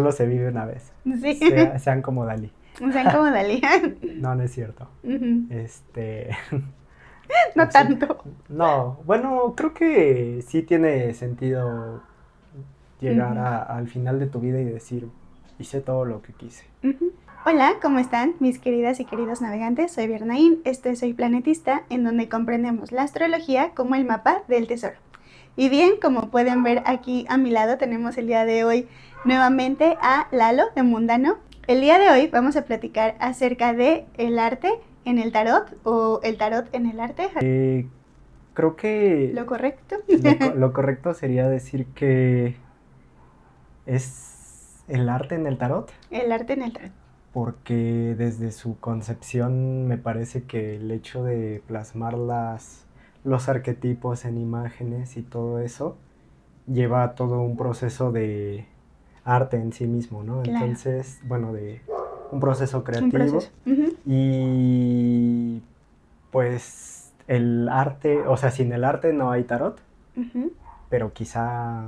Solo se vive una vez. Sí, Sean como Dalí. sean como Dalí. No, no es cierto. Ujú. Este, No sí. tanto. No, bueno, creo que sí tiene sentido llegar Ujú, al final de tu vida y decir, hice todo lo que quise. ujú. Hola, ¿cómo están mis queridas y queridos navegantes? Soy Bernaín, este Soy Planetista, en donde comprendemos la astrología como el mapa del tesoro. Y bien, como pueden ver aquí a mi lado, tenemos el día de hoy nuevamente a Lalo de Mundano. El día de hoy vamos a platicar acerca de el arte en el tarot o el tarot en el arte. Creo que ¿Lo correcto? lo correcto sería decir que es el arte en el tarot, El arte en el tarot. porque desde su concepción me parece que el hecho de plasmar los arquetipos en imágenes y todo eso lleva todo un proceso de arte en sí mismo, ¿no? Claro, Entonces, bueno, de un proceso un creativo proceso. Ujú, y pues el arte, o sea, sin el arte no hay tarot, ujú. pero quizá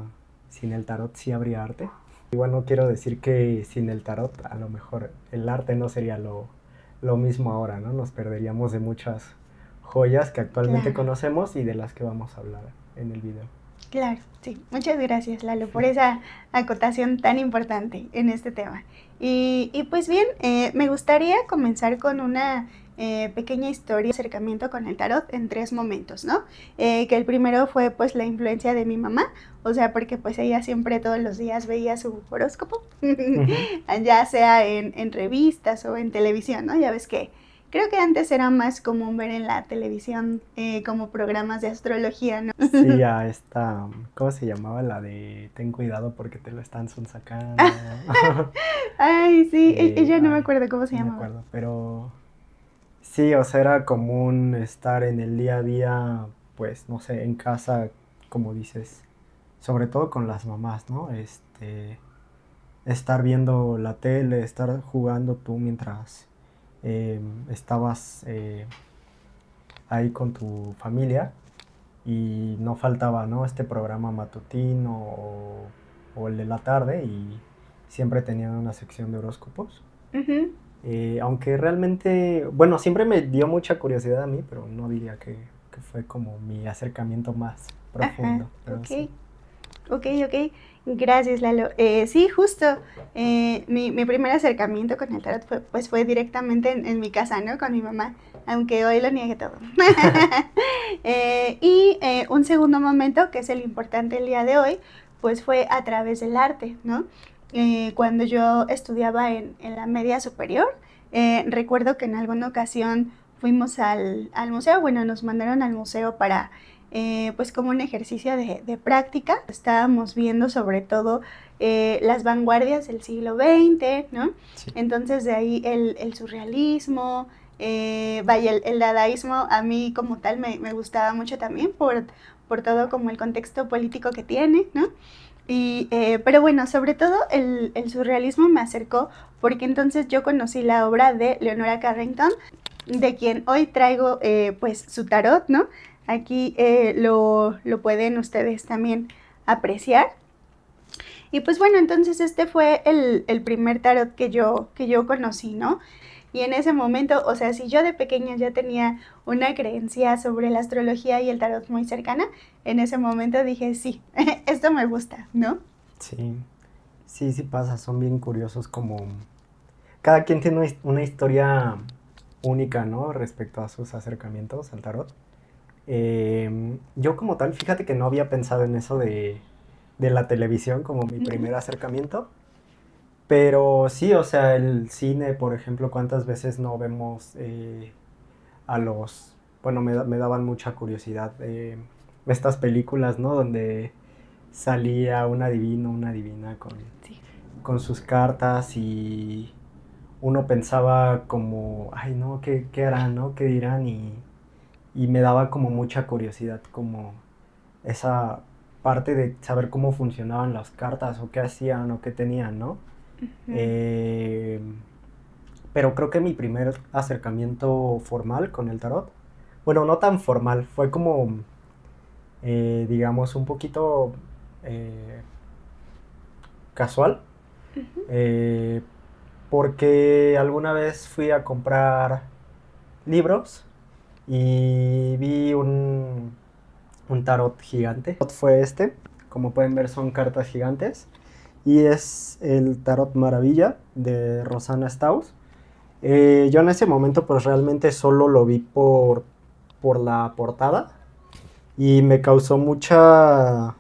sin el tarot sí habría arte. Igual no quiero decir que sin el tarot a lo mejor el arte no sería lo mismo ahora, ¿no? Nos perderíamos de muchas joyas que actualmente Claro. conocemos y de las que vamos a hablar en el video. Claro, sí. Muchas gracias, Lalo, por esa acotación tan importante en este tema. Y pues bien, me gustaría comenzar con una pequeña historia de acercamiento con el tarot en 3 momentos, ¿no? Que el primero fue pues la influencia de mi mamá, o sea, porque pues ella siempre todos los días veía su horóscopo, Ujú. ya sea en revistas o en televisión, ¿no? Ya ves que creo que antes era más común ver en la televisión como programas de astrología, ¿no? Sí, a esta, ¿cómo se llamaba? La de ten cuidado porque te lo están sacando. Ay, sí, ella no me Ay, acuerdo cómo se no me llamaba. acuerdo, pero sí, o sea, era común estar en el día a día, pues, no sé, en casa, como dices, sobre todo con las mamás, ¿no? Estar viendo la tele, estar jugando tú mientras estabas ahí con tu familia y no faltaba, ¿no? Este programa matutino o el de la tarde y siempre tenían una sección de horóscopos. Ujú. Aunque realmente, bueno, siempre me dio mucha curiosidad a mí, pero no diría que fue como mi acercamiento más Ajá, profundo, pero sí. ok, ok. Gracias, Lalo. Sí, justo. Mi primer acercamiento con el tarot fue directamente en mi casa, ¿no? Con mi mamá, aunque hoy lo niegue todo. Y un segundo momento, que es el importante el día de hoy, pues fue a través del arte, ¿no? Cuando yo estudiaba en la media superior, recuerdo que en alguna ocasión fuimos al museo, bueno, nos mandaron al museo para pues como un ejercicio de práctica. Estábamos viendo sobre todo las vanguardias del siglo XX, ¿no? Sí. Entonces de ahí el surrealismo, vaya, el dadaísmo a mí como tal me gustaba mucho también por todo como el contexto político que tiene, ¿no? Pero bueno, sobre todo el surrealismo me acercó porque entonces yo conocí la obra de Leonora Carrington, de quien hoy traigo pues su tarot, ¿no? Aquí lo pueden ustedes también apreciar. Y pues bueno, entonces este fue el primer tarot que yo conocí, ¿no? Y en ese momento, o sea, si yo de pequeña ya tenía una creencia sobre la astrología y el tarot muy cercana, en ese momento dije, sí, esto me gusta, ¿no? Sí, sí pasa, son bien curiosos como... Cada quien tiene una historia única, ¿no? Respecto a sus acercamientos al tarot. Yo como tal, fíjate que no había pensado en eso de la televisión como mi Ujú. primer acercamiento. Pero sí, o sea, el cine, por ejemplo, ¿cuántas veces no vemos a los... Bueno, me daban mucha curiosidad estas películas, ¿no? Donde salía un adivino, una divina Sí. con sus cartas y uno pensaba como, ay, no, qué harán, ¿no? ¿Qué dirán? Y me daba como mucha curiosidad, como esa parte de saber cómo funcionaban las cartas o qué hacían o qué tenían, ¿no? Ujú. Eh, pero creo que mi primer acercamiento formal con el tarot, bueno, no tan formal, fue como, digamos, un poquito eh, casual. eh, porque alguna vez fui a comprar libros y vi un tarot gigante. Fue este, como pueden ver son cartas gigantes y es el Tarot Maravilla de Rosanna Staus. Yo en ese momento pues realmente solo lo vi por la portada y me causó mucha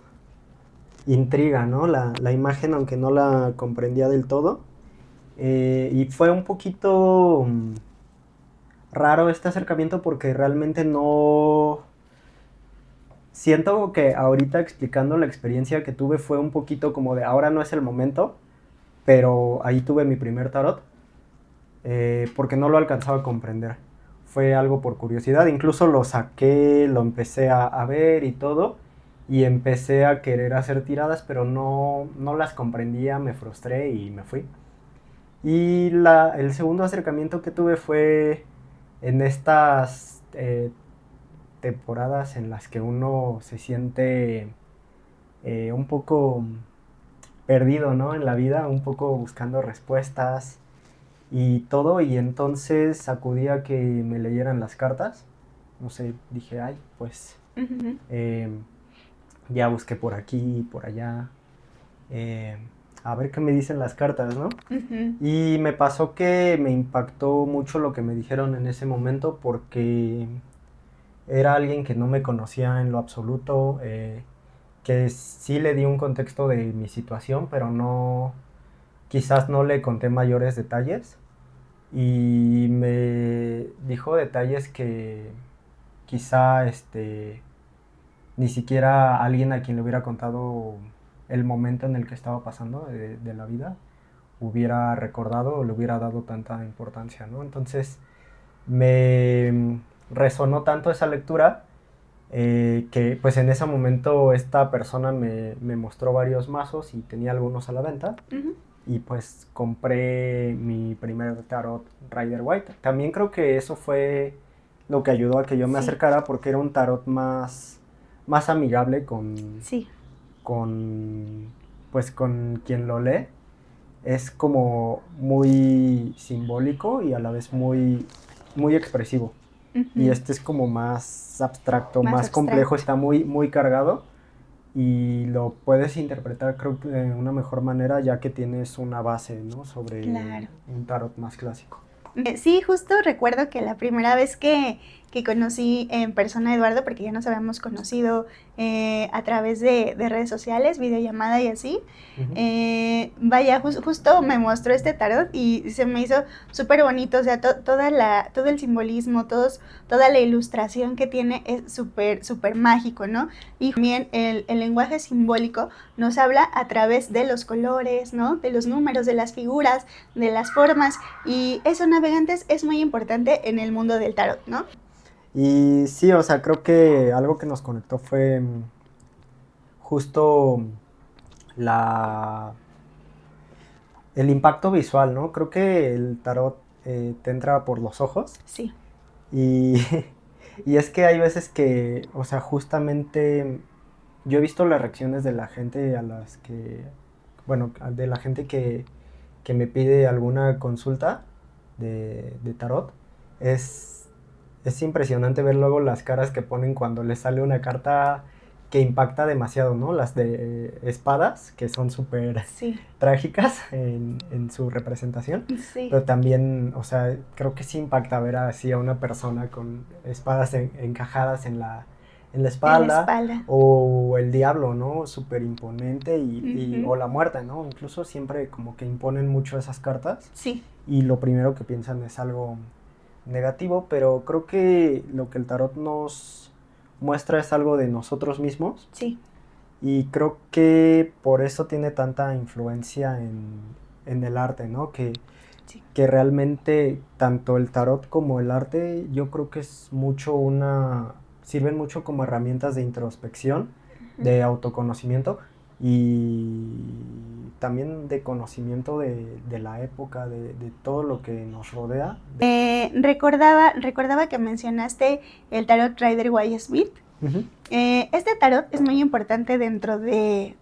intriga, ¿no? La imagen, aunque no la comprendía del todo. Y fue un poquito raro este acercamiento porque realmente no... Siento que ahorita explicando la experiencia que tuve fue un poquito como de ahora no es el momento, pero ahí tuve mi primer tarot, porque no lo alcanzaba a comprender. Fue algo por curiosidad, incluso lo saqué, lo empecé a ver y todo, y empecé a querer hacer tiradas, pero no las comprendía, me frustré y me fui. Y el segundo acercamiento que tuve fue en estas temporadas en las que uno se siente un poco perdido, ¿no? En la vida, un poco buscando respuestas y todo, y entonces acudí a que me leyeran las cartas. No sé, dije, ay, pues eh, ya busqué por aquí y por allá, eh, a ver qué me dicen las cartas, ¿no? Y me pasó que me impactó mucho lo que me dijeron en ese momento porque era alguien que no me conocía en lo absoluto, que sí le di un contexto de mi situación, pero no, quizás no le conté mayores detalles. Y me dijo detalles que quizá ni siquiera alguien a quien le hubiera contado el momento en el que estaba pasando de la vida hubiera recordado o le hubiera dado tanta importancia, ¿no? Entonces me resonó tanto esa lectura, que pues en ese momento esta persona me mostró varios mazos y tenía algunos a la venta. Y pues compré mi primer tarot Rider White. También creo que eso fue lo que ayudó a que yo me acercara porque era un tarot más amigable con, pues con quien lo lee. Es como muy simbólico y a la vez muy expresivo. Y este es como más abstracto, más complejo, está muy cargado y lo puedes interpretar creo que de una mejor manera ya que tienes una base, ¿no? Sobre un tarot más clásico. Sí, justo recuerdo que la primera vez que conocí en persona a Eduardo, porque ya nos habíamos conocido a través de redes sociales, videollamada y así, vaya, justo me mostró este tarot y se me hizo súper bonito, o sea, todo el simbolismo, toda la ilustración que tiene es súper mágico, ¿no? Y también el lenguaje simbólico nos habla a través de los colores, ¿no? De los números, de las figuras, de las formas, y eso, navegantes, es muy importante en el mundo del tarot, ¿no? Y sí, o sea, creo que algo que nos conectó fue justo el impacto visual, ¿no? Creo que el tarot te entra por los ojos. Sí. Y, y es que hay veces que, o sea, justamente yo he visto las reacciones de la gente a las que, bueno, de la gente que me pide alguna consulta de tarot. Es impresionante ver luego las caras que ponen cuando les sale una carta que impacta demasiado, ¿no? Las de espadas, que son súper trágicas en su representación. Sí. Pero también, o sea, creo que sí impacta ver así a una persona con espadas encajadas en la espalda. O el diablo, ¿no? Súper imponente o la muerte, ¿no? Incluso siempre como que imponen mucho esas cartas. Sí. Y lo primero que piensan es algo negativo, pero creo que lo que el tarot nos muestra es algo de nosotros mismos. Sí. Y creo que por eso tiene tanta influencia en el arte, ¿no? Que realmente tanto el tarot como el arte yo creo que sirven mucho como herramientas de introspección, de autoconocimiento y también de conocimiento de la época, de todo lo que nos rodea. Recordaba que mencionaste el tarot Rider Waite Smith. Este tarot es muy importante dentro de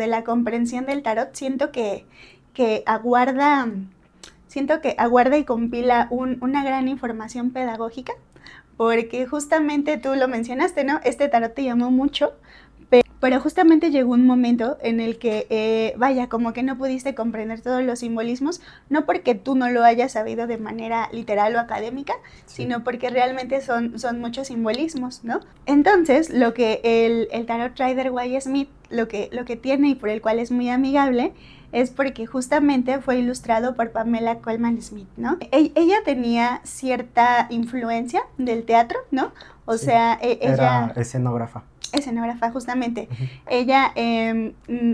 la comprensión del tarot. Siento que que siento que aguarda y compila una gran información pedagógica, porque justamente tú lo mencionaste, ¿no? Este tarot te llamó mucho, pero justamente llegó un momento en el que, vaya, como que no pudiste comprender todos los simbolismos, no porque tú no lo hayas sabido de manera literal o académica, sí, sino porque realmente son muchos simbolismos, ¿no? Entonces, lo que el tarot Rider-Waite-Smith, lo que tiene y por el cual es muy amigable, es porque justamente fue ilustrado por Pamela Colman Smith, ¿no? Ella tenía cierta influencia del teatro, ¿no? O Sí, sea, era ella... escenógrafa. Escenógrafa, justamente. Ella,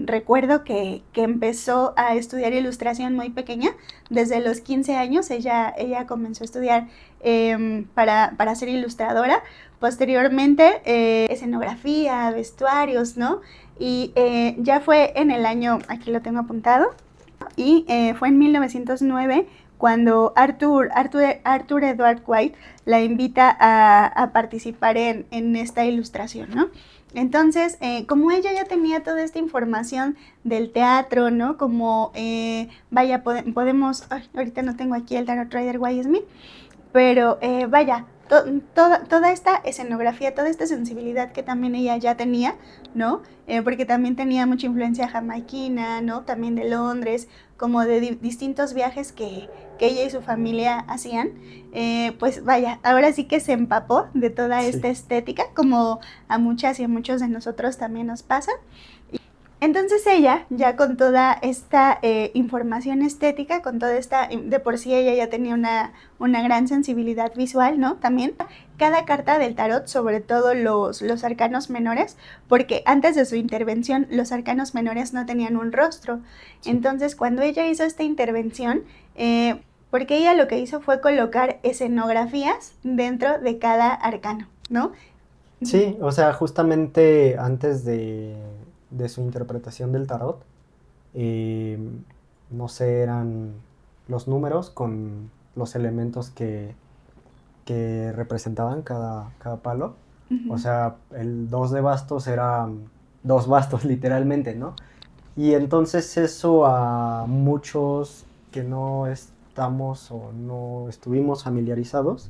recuerdo que empezó a estudiar ilustración muy pequeña. Desde los 15 años ella comenzó a estudiar para ser ilustradora. Posteriormente, escenografía, vestuarios, ¿no? Y ya fue en el año, aquí lo tengo apuntado, y fue en 1909 cuando Arthur Edward White la invita a participar en esta ilustración, ¿no? Entonces, como ella ya tenía toda esta información del teatro, ¿no? Como, vaya, podemos, ahorita no tengo aquí el Tarot Rider-Waite-Smith, pero vaya, toda esta escenografía, toda esta sensibilidad que también ella ya tenía, ¿no? Porque también tenía mucha influencia jamaiquina, ¿no? También de Londres, como de distintos viajes que ella y su familia hacían, pues vaya, ahora sí que se empapó de toda esta estética, como a muchas y a muchos de nosotros también nos pasa. Entonces ella, ya con toda esta información estética, con toda esta, de por sí ella ya tenía una gran sensibilidad visual, ¿no? También cada carta del tarot, sobre todo los arcanos menores, porque antes de su intervención los arcanos menores no tenían un rostro. Sí. Entonces cuando ella hizo esta intervención, porque ella lo que hizo fue colocar escenografías dentro de cada arcano, ¿no? Sí, o sea, justamente antes de su interpretación del tarot, eh, no sé, eran los números con los elementos que representaban cada palo. O sea, el 2 de bastos era 2 bastos literalmente, ¿no? Y entonces eso a muchos que no estamos o no estuvimos familiarizados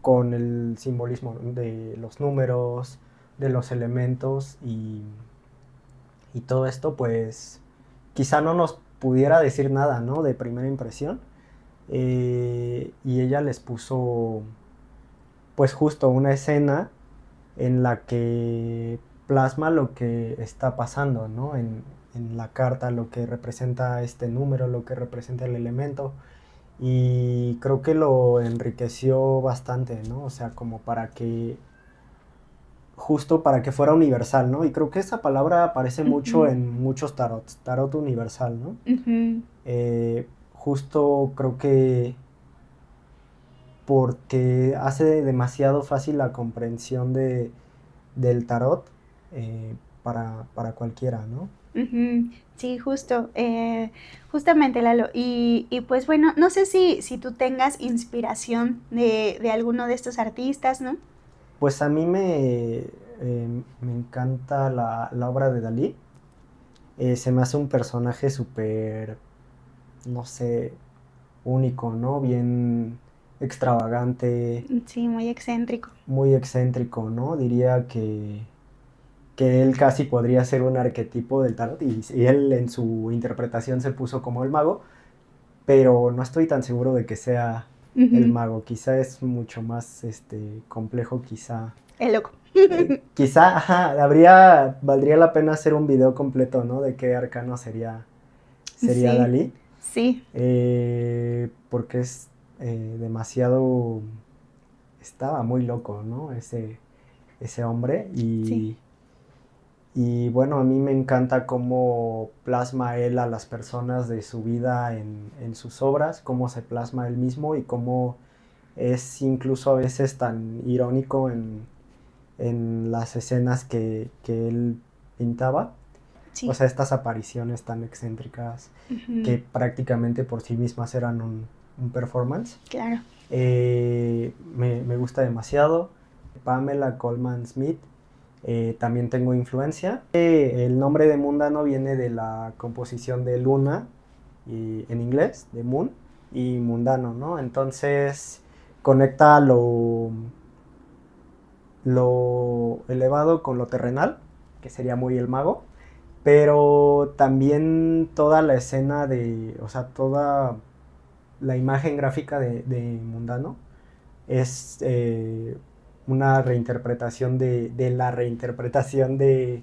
con el simbolismo de los números, de los elementos y todo esto, pues quizá no nos pudiera decir nada, ¿no? De primera impresión. Y ella les puso, pues justo una escena en la que plasma lo que está pasando, ¿no? En la carta, lo que representa este número, lo que representa el elemento. Y creo que lo enriqueció bastante, ¿no? O sea, como para que, justo para que fuera universal, ¿no? Y creo que esa palabra aparece mucho en muchos tarots, tarot universal, ¿no? Justo creo que porque hace demasiado fácil la comprensión del tarot para cualquiera, ¿no? Sí, justamente Lalo. Y pues bueno, no sé si tú tengas inspiración de alguno de estos artistas, ¿no? Pues a mí me encanta la obra de Dalí. Se me hace un personaje súper, no sé, único, ¿no? Bien extravagante, Sí, muy excéntrico. muy excéntrico, ¿no? Diría que él casi podría ser un arquetipo del tarot y él en su interpretación se puso como el mago, pero no estoy tan seguro de que sea el mago. Quizá es mucho más complejo, quizá. El loco. Quizá, ajá, valdría la pena hacer un video completo, ¿no? De qué arcano sería Sí, Dalí. sí. Porque es demasiado. Estaba muy loco, ¿no? Ese hombre. Sí. Y bueno, a mí me encanta cómo plasma él a las personas de su vida en sus obras, cómo se plasma él mismo y cómo es incluso a veces tan irónico en las escenas que él pintaba. Sí. O sea, estas apariciones tan excéntricas que prácticamente por sí mismas eran un performance. Claro. Me gusta demasiado. Pamela Colman Smith. También tengo influencia. El nombre de Mundano viene de la composición de luna y en inglés, de moon, y mundano, ¿no? Entonces conecta lo elevado con lo terrenal, que sería muy el mago, pero también toda la escena o sea, toda la imagen gráfica de mundano es una reinterpretación de la reinterpretación de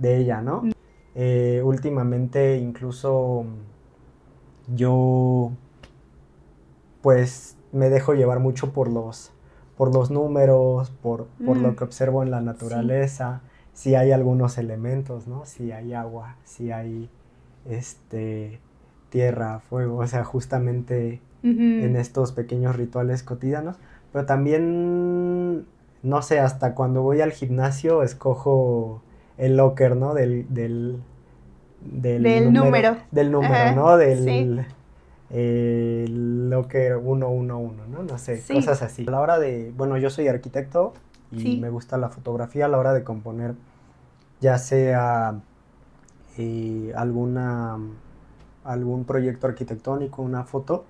ella, ¿no? Últimamente incluso yo pues me dejo llevar mucho por los números, por lo que observo en la Sí. naturaleza, si hay algunos elementos, ¿no? Si hay agua, si hay este tierra, fuego, o sea, justamente en estos pequeños rituales cotidianos, pero también, no sé, hasta cuando voy al gimnasio escojo el locker, ¿no? Del número. del número, Ajá, ¿no? sí, Locker 111, ¿no? No sé, sí, cosas así. A la hora de, bueno, yo soy arquitecto y sí. me gusta la fotografía a la hora de componer, ya sea algún proyecto arquitectónico, una foto,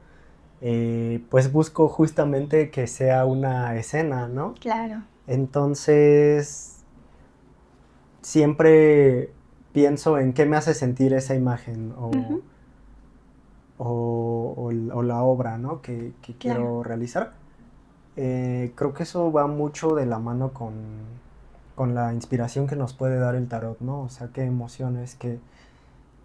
pues busco justamente que sea una escena, ¿no? Claro. Entonces, siempre pienso en qué me hace sentir esa imagen Ujú, o la obra, ¿no? Que claro. quiero realizar. Creo que eso va mucho de la mano con la inspiración que nos puede dar el tarot, ¿no? O sea, qué emociones,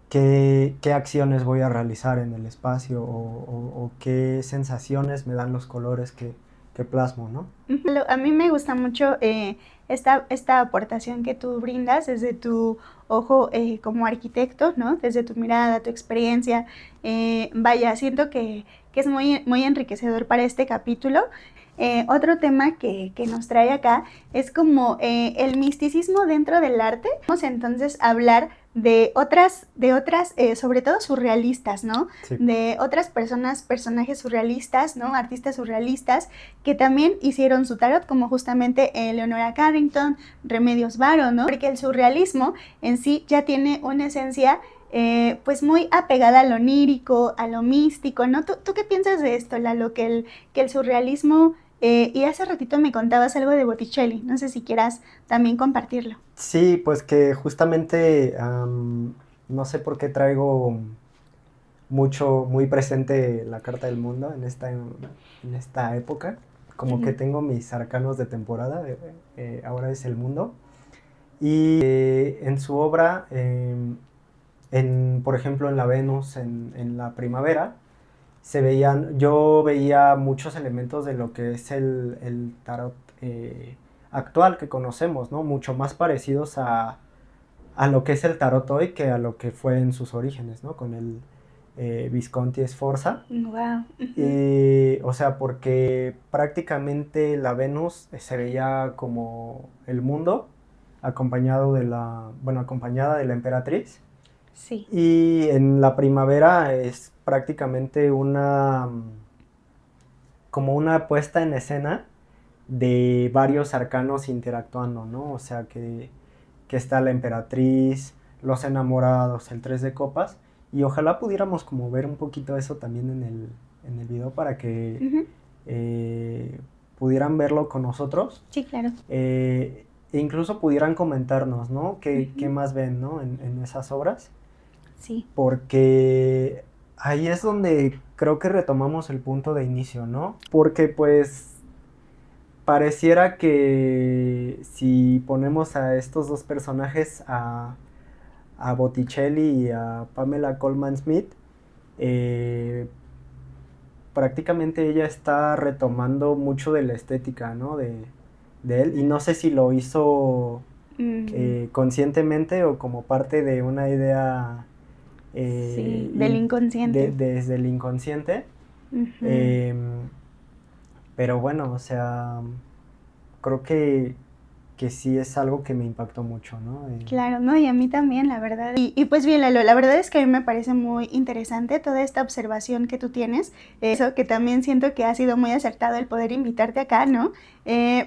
qué acciones voy a realizar en el espacio o qué sensaciones me dan los colores que plasmo, ¿no? A mí me gusta mucho esta aportación que tú brindas desde tu ojo como arquitecto, ¿no? Desde tu mirada, tu experiencia. Vaya, siento que es muy enriquecedor para este capítulo. Otro tema que nos trae acá es como el misticismo dentro del arte. Vamos entonces a hablar de otras, sobre todo surrealistas, ¿no? Sí. De otras personajes surrealistas, ¿no? Artistas surrealistas que también hicieron su tarot, como justamente Leonora Carrington, Remedios Varo, ¿no? Porque el surrealismo en sí ya tiene una esencia pues muy apegada a lo onírico, a lo místico, ¿no? ¿Tú qué piensas de esto, Lalo? Que el surrealismo, y hace ratito me contabas algo de Botticelli, no sé si quieras también compartirlo. Sí, pues que justamente no sé por qué traigo muy presente la carta del mundo en esta época. Como que Ujú. tengo mis arcanos de temporada, ahora es el mundo. Y en su obra, por ejemplo, en la Venus, en la primavera, yo veía muchos elementos de lo que es el tarot actual que conocemos, ¿no? Mucho más parecidos a lo que es el tarot hoy que a lo que fue en sus orígenes, ¿no? Con el Visconti Sforza. Wow. Ujú. O sea, porque prácticamente la Venus se veía como el mundo, acompañada de la emperatriz. Sí. Y en la primavera es prácticamente como una puesta en escena de varios arcanos interactuando, ¿no? O sea, que está la emperatriz, los enamorados, el tres de copas, y ojalá pudiéramos como ver un poquito eso también en el video para que Ujú. eh, pudieran verlo con nosotros, Sí, claro. e incluso pudieran comentarnos, ¿no? ¿Qué Ujú. más ven, ¿no? En esas obras, Sí. porque ahí es donde creo que retomamos el punto de inicio, ¿no? Porque pues pareciera que si ponemos a estos dos personajes, a Botticelli y a Pamela Colman Smith, eh, prácticamente ella está retomando mucho de la estética, ¿no? De él, y no sé si lo hizo Mm, conscientemente o como parte de una idea sí, del inconsciente. desde el inconsciente. Ujú. Em, pero bueno, o sea, creo que que sí es algo que me impactó mucho, ¿no? Claro, no, y a mí también, la verdad. Y pues bien, Lalo, la verdad es que a mí me parece muy interesante toda esta observación que tú tienes, eso que también siento que ha sido muy acertado el poder invitarte acá, ¿no?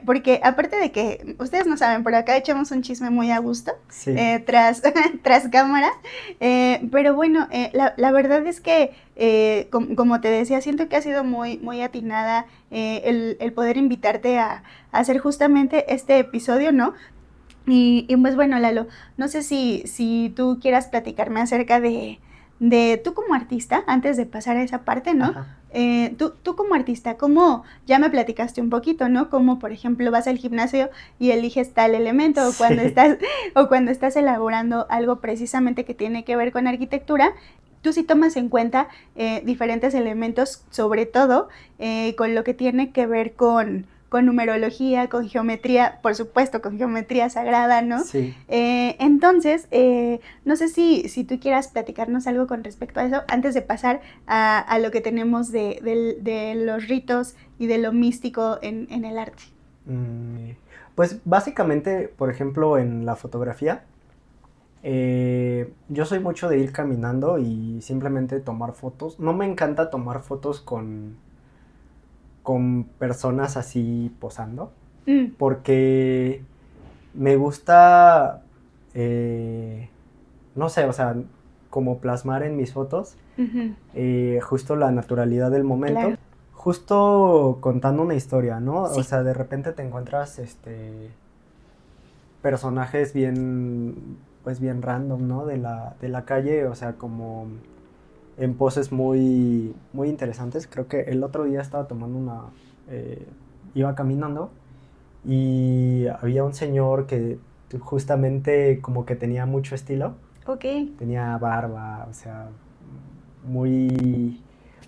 Porque aparte de que, ustedes no saben, por acá echamos un chisme muy a gusto, Sí. tras cámara, pero bueno, la verdad es que, como te decía, siento que ha sido muy, muy atinada el poder invitarte a hacer justamente este episodio, ¿no? Y pues bueno, Lalo, no sé si tú quieras platicarme acerca de tú como artista, antes de pasar a esa parte, ¿no? Ajá. Tú como artista, ¿cómo, ya me platicaste un poquito, ¿no? Como por ejemplo vas al gimnasio y eliges tal elemento, Sí. o cuando estás elaborando algo precisamente que tiene que ver con arquitectura, tú sí tomas en cuenta diferentes elementos, sobre todo con lo que tiene que ver con numerología, con geometría, por supuesto, con geometría sagrada, ¿no? Sí. Entonces, no sé si tú quieras platicarnos algo con respecto a eso, antes de pasar a lo que tenemos de los ritos y de lo místico en el arte. Pues básicamente, por ejemplo, en la fotografía, yo soy mucho de ir caminando y simplemente tomar fotos. No me encanta tomar fotos con personas así posando, Mm, porque me gusta, no sé, o sea, como plasmar en mis fotos ujú, justo la naturalidad del momento, claro, justo contando una historia, ¿no? O sí. sea, de repente te encuentras personajes bien, pues bien random, ¿no? De la calle, o sea, como en poses muy, muy interesantes. Creo que el otro día estaba tomando eh, iba caminando y había un señor que justamente como que tenía mucho estilo, Ok, tenía barba, o sea, muy,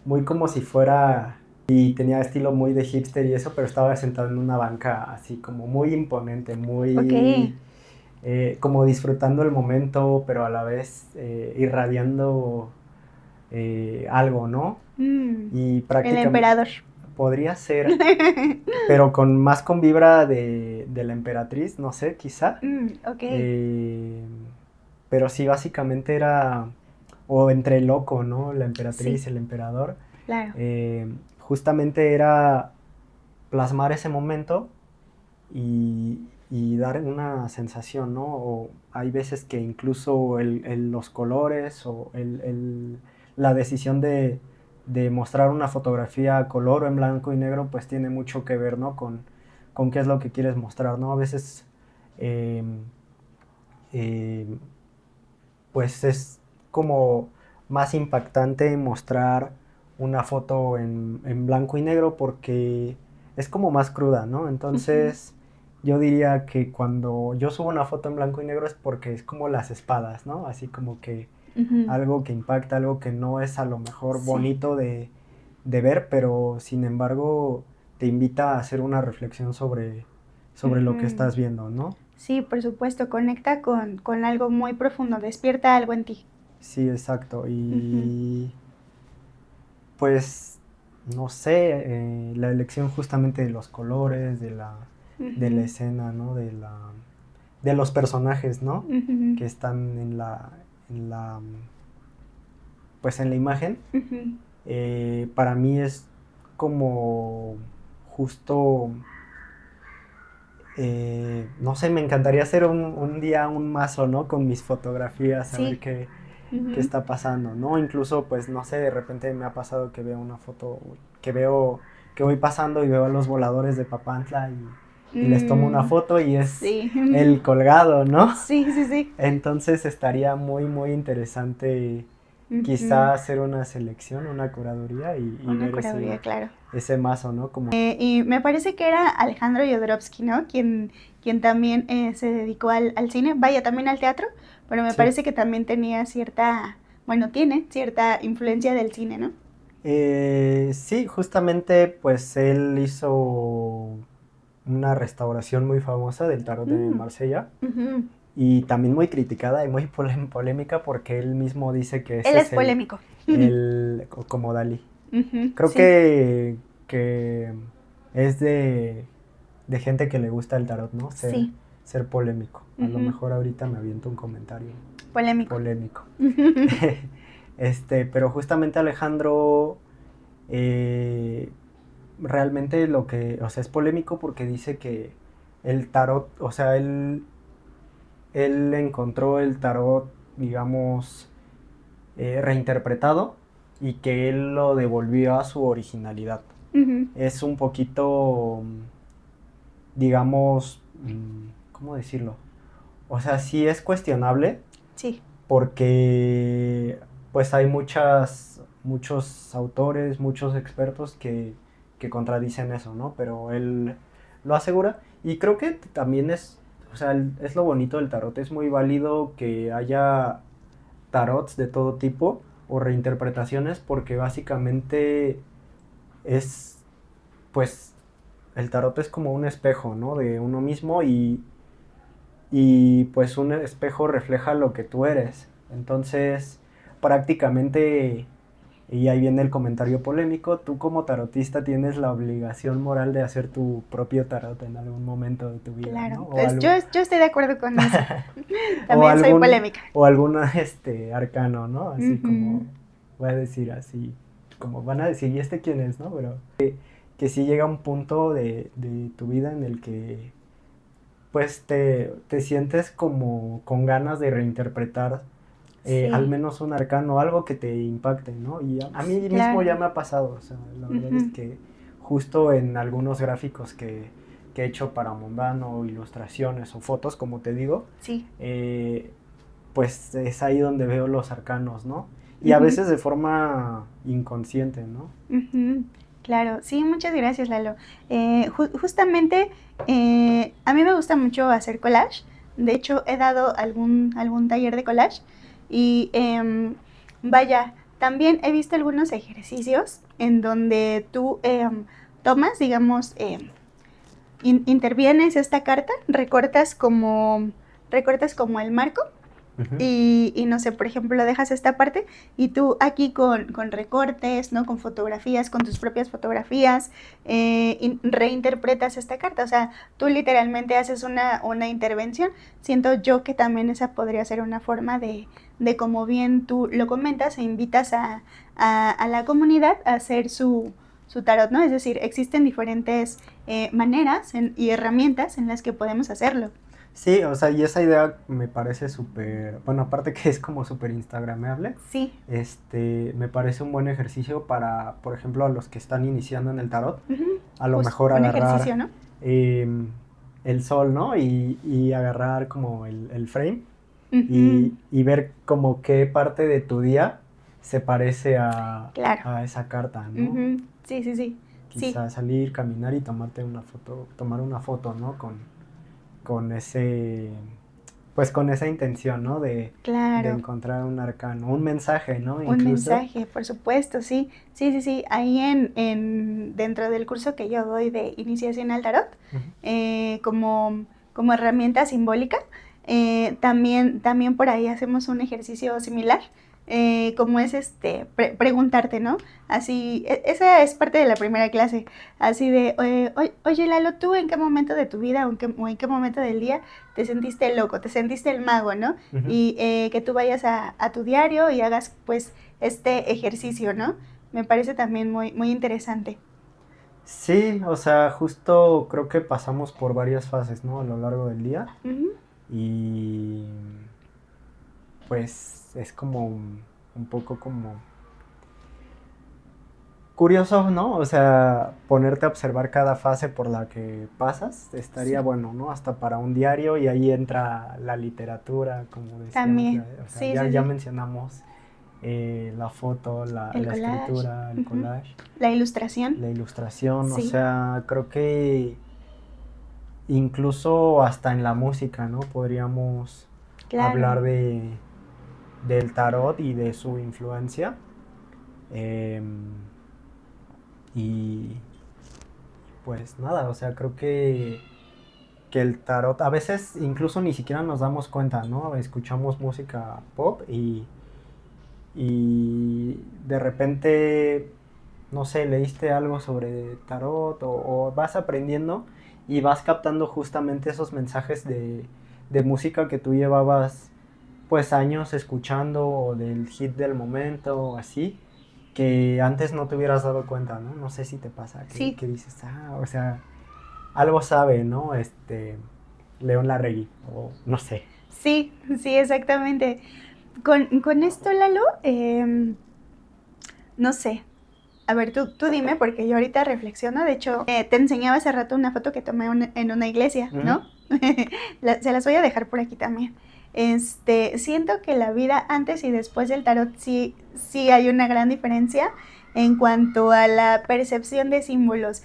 muy como si fuera, y tenía estilo muy de hipster y eso, pero estaba sentado en una banca así como muy imponente, ok. muy como disfrutando el momento, pero a la vez irradiando algo, ¿no? Y El prácticamente emperador. podría ser, pero con vibra de la emperatriz, no sé, quizá. Ok, Eh, pero sí, básicamente era, o entre el loco, ¿no? La sí, emperatriz, el emperador. claro. Justamente era plasmar ese momento y dar una sensación, ¿no? O hay veces que incluso los colores o la decisión de mostrar una fotografía a color o en blanco y negro, pues tiene mucho que ver, ¿no? Con qué es lo que quieres mostrar, ¿no? A veces, eh, eh, pues es como más impactante mostrar una foto en blanco y negro porque es como más cruda, ¿no? Ujú, Entonces yo diría que cuando yo subo una foto en blanco y negro es porque es como las espadas, ¿no? Así como que ujú, algo que impacta, algo que no es a lo mejor sí. bonito de ver, pero sin embargo te invita a hacer una reflexión sobre lo que Ujú. estás viendo, ¿no? Sí, por supuesto, conecta con algo muy profundo, despierta algo en ti. Sí, exacto. Ujú, Y pues, no sé, la elección justamente de los colores, de la ujú, escena, ¿no? De los personajes, ¿no? ujú, Que están en la, pues en la imagen. ujú. Para mí es como justo, no sé, me encantaría hacer un día un mazo, ¿no? Con mis fotografías, a ver Sí. qué Ujú, está pasando, ¿no? Incluso, pues, no sé, de repente me ha pasado que veo una foto, que veo, que voy pasando y veo a los voladores de Papantla y les tomo una mm, foto y es sí. el colgado, ¿no? Sí, sí, sí. Entonces estaría muy, muy interesante Ujú. quizá hacer una selección, una curaduría y Una ver curaduría, claro. ese mazo, ¿no? Como, Y me parece que era Alejandro Jodorowsky, ¿no? Quien también se dedicó al cine, vaya, también al teatro, pero me sí. parece que también tenía cierta, bueno, tiene cierta influencia del cine, ¿no? Sí, justamente pues él hizo una restauración muy famosa del tarot de Mm, Marsella ujú. y también muy criticada y muy polémica porque él mismo dice que Él ese es es polémico. como Dalí. Ujú, Creo sí, que es de gente que le gusta el tarot, ¿no? Ser, sí. ser polémico. A lo Ujú. mejor ahorita me aviento un comentario Polémico. polémico. Pero justamente Alejandro realmente o sea, es polémico porque dice que el tarot, o sea, él encontró el tarot, digamos, reinterpretado y que él lo devolvió a su originalidad. Ujú. Es un poquito, digamos, ¿cómo decirlo? O sea, sí es cuestionable Sí. porque pues hay muchos autores, muchos expertos que contradicen eso, ¿no? Pero él lo asegura y creo que también o sea, es lo bonito del tarot, es muy válido que haya tarots de todo tipo o reinterpretaciones porque básicamente es, pues, el tarot es como un espejo, ¿no? De uno mismo y pues un espejo refleja lo que tú eres. Entonces, prácticamente, y ahí viene el comentario polémico, tú como tarotista tienes la obligación moral de hacer tu propio tarot en algún momento de tu vida, ¿no? Claro. Pues yo estoy de acuerdo con eso. O También soy algún, polémica. o algún arcano, ¿no? Así como, Ujú. voy a decir así, como van a decir, ¿y este quién es, no? Pero que sí llega un punto de tu vida en el que pues te sientes como con ganas de reinterpretar al Sí, menos un arcano, algo que te impacte, ¿no? Y a mí sí, mismo ya claro. me ha pasado, o sea, la verdad es Ujú. que justo en algunos gráficos que he hecho para Mundano, ilustraciones o fotos, como te digo, Sí. eh, pues es ahí donde veo los arcanos, ¿no? Y a Ujú. veces de forma inconsciente, ¿no? Ujú. Claro, sí, muchas gracias, Lalo. Justamente, a mí me gusta mucho hacer collage. De hecho, he dado algún taller de collage y vaya, también he visto algunos ejercicios en donde tú tomas, digamos, intervienes esta carta, recortas como el marco Ujú. y no sé, por ejemplo, dejas esta parte y tú aquí con recortes, ¿no? Con fotografías, con tus propias fotografías, reinterpretas esta carta. O sea, tú literalmente haces una intervención. Siento yo que también esa podría ser una forma de como bien tú lo comentas e invitas a la comunidad a hacer su tarot, ¿no? Es decir, existen diferentes maneras y herramientas en las que podemos hacerlo. Sí, o sea, y esa idea me parece súper, bueno, aparte que es como súper instagrameable, Sí. me parece un buen ejercicio para, por ejemplo, a los que están iniciando en el tarot, Ujú. a lo Justo, mejor un agarrar ejercicio, ¿no? em, el sol, ¿no? Y agarrar como el frame Ujú. y ver como qué parte de tu día se parece Claro. a esa carta, ¿no? Ujú. Sí, sí, sí. Sí, Quizá salir, caminar y tomar una foto, ¿no? Con ese, pues con esa intención, ¿no? De claro. encontrar un arcano, un mensaje, ¿no? Un Incluso. mensaje, por supuesto, sí. Sí, sí, sí. Ahí dentro del curso que yo doy de iniciación al tarot, Ujú. como herramienta simbólica, también por ahí hacemos un ejercicio similar, como es preguntarte, ¿no? Así, esa es parte de la primera clase, así de, oye Lalo, ¿tú en qué momento de tu vida o en qué momento del día te sentiste loco, te sentiste el mago, ¿no? Ujú. Y que tú vayas a tu diario y hagas pues este ejercicio, ¿no? Me parece también muy, muy interesante. Sí, o sea, justo creo que pasamos por varias fases, ¿no? A lo largo del día Ujú. y pues es como un poco como curioso, ¿no? O sea, ponerte a observar cada fase por la que pasas estaría Sí, bueno, ¿no? Hasta para un diario y ahí entra la literatura, como decíamos, también. o sea, Sí, ya, sí, ya sí. mencionamos la foto, El la collage. escritura, el Ujú. collage, La ilustración. la ilustración, o Sí, sea, creo que incluso hasta en la música, ¿no? Podríamos hablar claro. del tarot y de su influencia. em, y pues nada, o sea, creo que el tarot, a veces incluso ni siquiera nos damos cuenta, ¿no? Escuchamos música pop y de repente, no sé, leíste algo sobre tarot o vas aprendiendo y vas captando justamente esos mensajes de música que tú llevabas pues años escuchando o del hit del momento o así, que antes no te hubieras dado cuenta, ¿no? No sé si te pasa Sí, que dices, o sea, algo sabe, ¿no? León Larregui, o no sé. sí, sí, exactamente. Con esto, Lalo, no sé. A ver, tú dime, porque yo ahorita reflexiono. De hecho, te enseñaba hace rato una foto que tomé en una iglesia, Ujú. ¿no? Se las voy a dejar por aquí también. Siento que la vida antes y después del tarot sí, sí hay una gran diferencia en cuanto a la percepción de símbolos.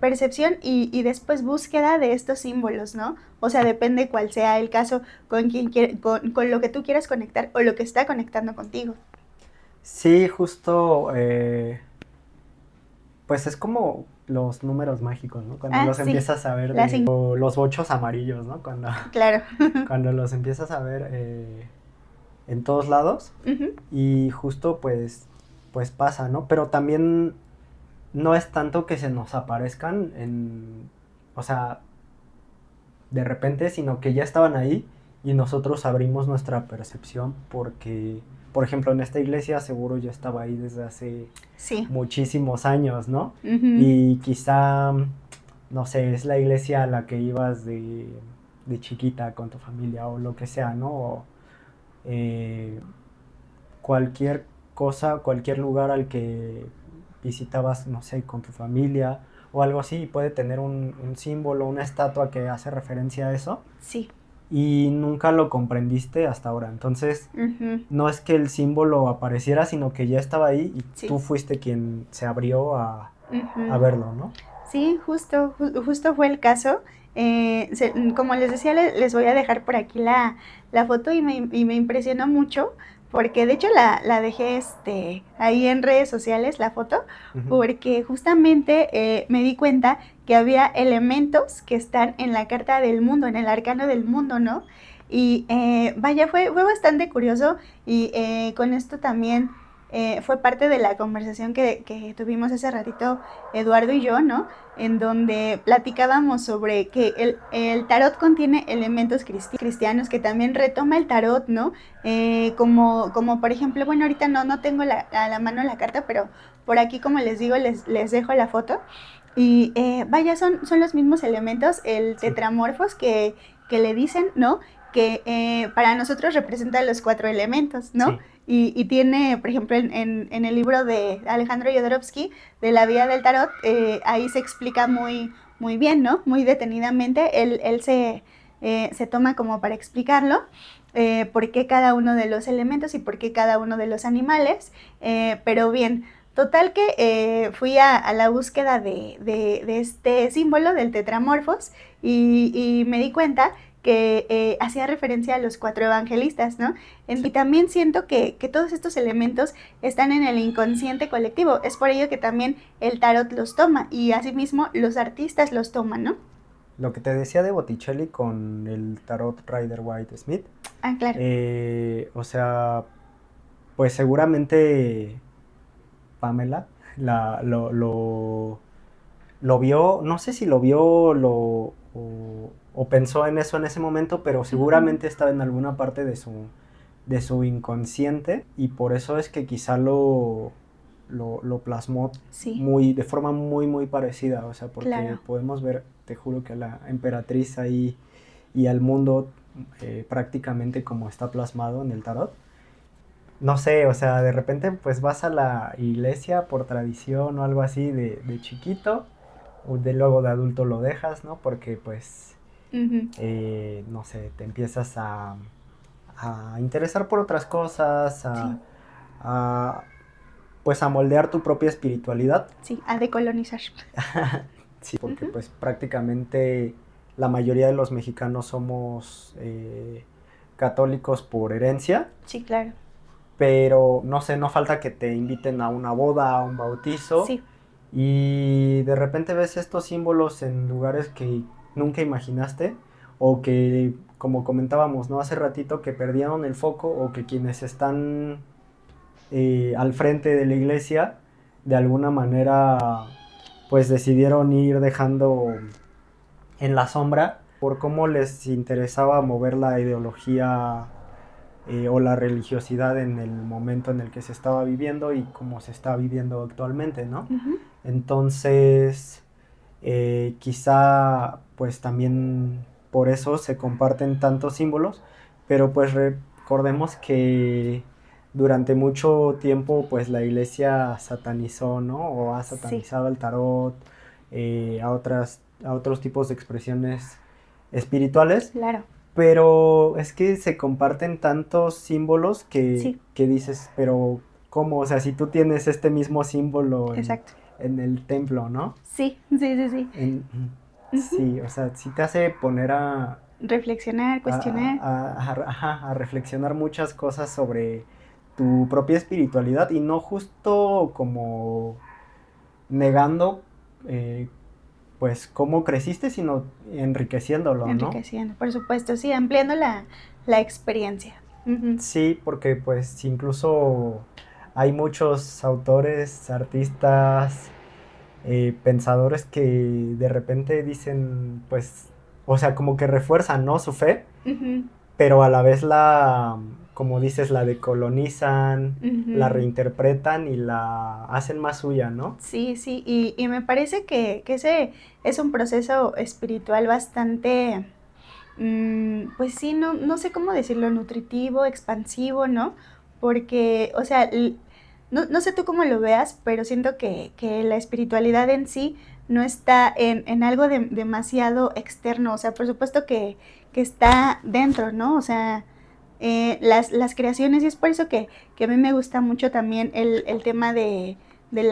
Percepción y después búsqueda de estos símbolos, ¿no? O sea, depende cuál sea el caso con lo que tú quieras conectar o lo que está conectando contigo. Sí, justo, pues es como los números mágicos, ¿no? Cuando Ah, los sí, empiezas a ver las o los bochos amarillos, ¿no? claro. Cuando los empiezas a ver en todos lados Ujú. y justo pues pasa, ¿no? Pero también no es tanto que se nos aparezcan o sea, de repente, sino que ya estaban ahí y nosotros abrimos nuestra percepción porque, por ejemplo, en esta iglesia seguro ya estaba ahí desde hace Sí. muchísimos años, ¿no? Ujú. Y quizá, no sé, es la iglesia a la que ibas de chiquita con tu familia o lo que sea, ¿no? O, eh, cualquier cosa, cualquier lugar al que visitabas, no sé, con tu familia o algo así, puede tener un símbolo, una estatua que hace referencia a eso Sí. y nunca lo comprendiste hasta ahora. Entonces, Ujú. no es que el símbolo apareciera, sino que ya estaba ahí y Sí. tú fuiste quien se abrió a Ujú. verlo, ¿no? Sí, justo fue el caso. Como les decía, les voy a dejar por aquí la foto y me impresionó mucho porque de hecho la dejé ahí en redes sociales, la foto, Ujú. porque justamente me di cuenta que había elementos que están en la carta del mundo, en el arcano del mundo, ¿no? Y vaya, fue bastante curioso y con esto también fue parte de la conversación que tuvimos hace ratito Eduardo y yo, ¿no? En donde platicábamos sobre que el tarot contiene elementos cristianos, que también retoma el tarot, ¿no? Como por ejemplo, bueno, ahorita no tengo a la mano la carta, pero por aquí, como les digo, les dejo la foto. Y vaya, son los mismos elementos, el Sí, tetramorfos que le dicen, ¿no? Que para nosotros representa los 4 elementos, ¿no? sí. Y tiene, por ejemplo, en el libro de Alejandro Jodorowsky, de la vida del tarot, ahí se explica muy bien, ¿no? Muy detenidamente. Él se toma como para explicarlo, por qué cada uno de los elementos y por qué cada uno de los animales. Pero bien, total que fui a la búsqueda de este símbolo del tetramorfos y me di cuenta que hacía referencia a los 4 evangelistas, ¿no? Y también siento que todos estos elementos están en el inconsciente colectivo. Es por ello que también el tarot los toma y asimismo los artistas los toman, ¿no? Lo que te decía de Botticelli con el tarot Rider White Smith, Ah, claro. o sea, pues seguramente Pamela lo vio, no sé si lo vio o pensó en eso en ese momento, pero seguramente estaba en alguna parte de su inconsciente y por eso es que quizá lo plasmó Sí, de forma muy parecida, o sea, porque claro. podemos ver, te juro que a la emperatriz ahí y al mundo prácticamente como está plasmado en el tarot. No sé, o sea, de repente pues vas a la iglesia por tradición o algo así de chiquito, o de luego de adulto lo dejas, ¿no? Porque pues, Ujú. no sé, te empiezas a interesar por otras cosas, Sí, a, pues a moldear tu propia espiritualidad. sí, a decolonizar. Sí, porque Ujú. pues prácticamente la mayoría de los mexicanos somos católicos por herencia, Sí, claro. pero no sé, no falta que te inviten a una boda, a un bautizo, Sí. y de repente ves estos símbolos en lugares que nunca imaginaste, o que, como comentábamos, ¿no? Hace ratito, que perdieron el foco, o que quienes están al frente de la iglesia, de alguna manera, pues decidieron ir dejando en la sombra por cómo les interesaba mover la ideología o la religiosidad en el momento en el que se estaba viviendo y cómo se está viviendo actualmente, ¿no? Ujú. Entonces, quizá pues también por eso se comparten tantos símbolos, pero pues recordemos que durante mucho tiempo pues la iglesia satanizó, ¿no? O ha Sí, satanizado el tarot, a otros tipos de expresiones espirituales, claro, pero es que se comparten tantos símbolos sí, que dices, pero ¿cómo? O sea, si tú tienes este mismo símbolo exacto. en el templo, ¿no? Sí, sí, sí, sí. En, Ujú. sí, o sea, sí te hace poner Reflexionar, cuestionar. a reflexionar muchas cosas sobre tu propia espiritualidad y no justo como negando eh, pues cómo creciste, sino enriqueciéndolo, ¿no? Enriqueciendo, por supuesto, sí, ampliando la experiencia. Ujú. Sí, porque pues incluso hay muchos autores, artistas, pensadores que de repente dicen, pues, o sea, como que refuerzan, ¿no? Su fe, Ujú, pero a la vez como dices, la decolonizan, la ujú. reinterpretan y la hacen más suya, ¿no? Sí, sí, y me parece que ese es un proceso espiritual bastante, pues sí, no sé cómo decirlo, nutritivo, expansivo, ¿no? Porque, o sea, no sé tú cómo lo veas, pero siento que la espiritualidad en sí no está en algo demasiado externo, o sea, por supuesto que está dentro, ¿no? O sea, las creaciones, y es por eso que a mí me gusta mucho también el tema del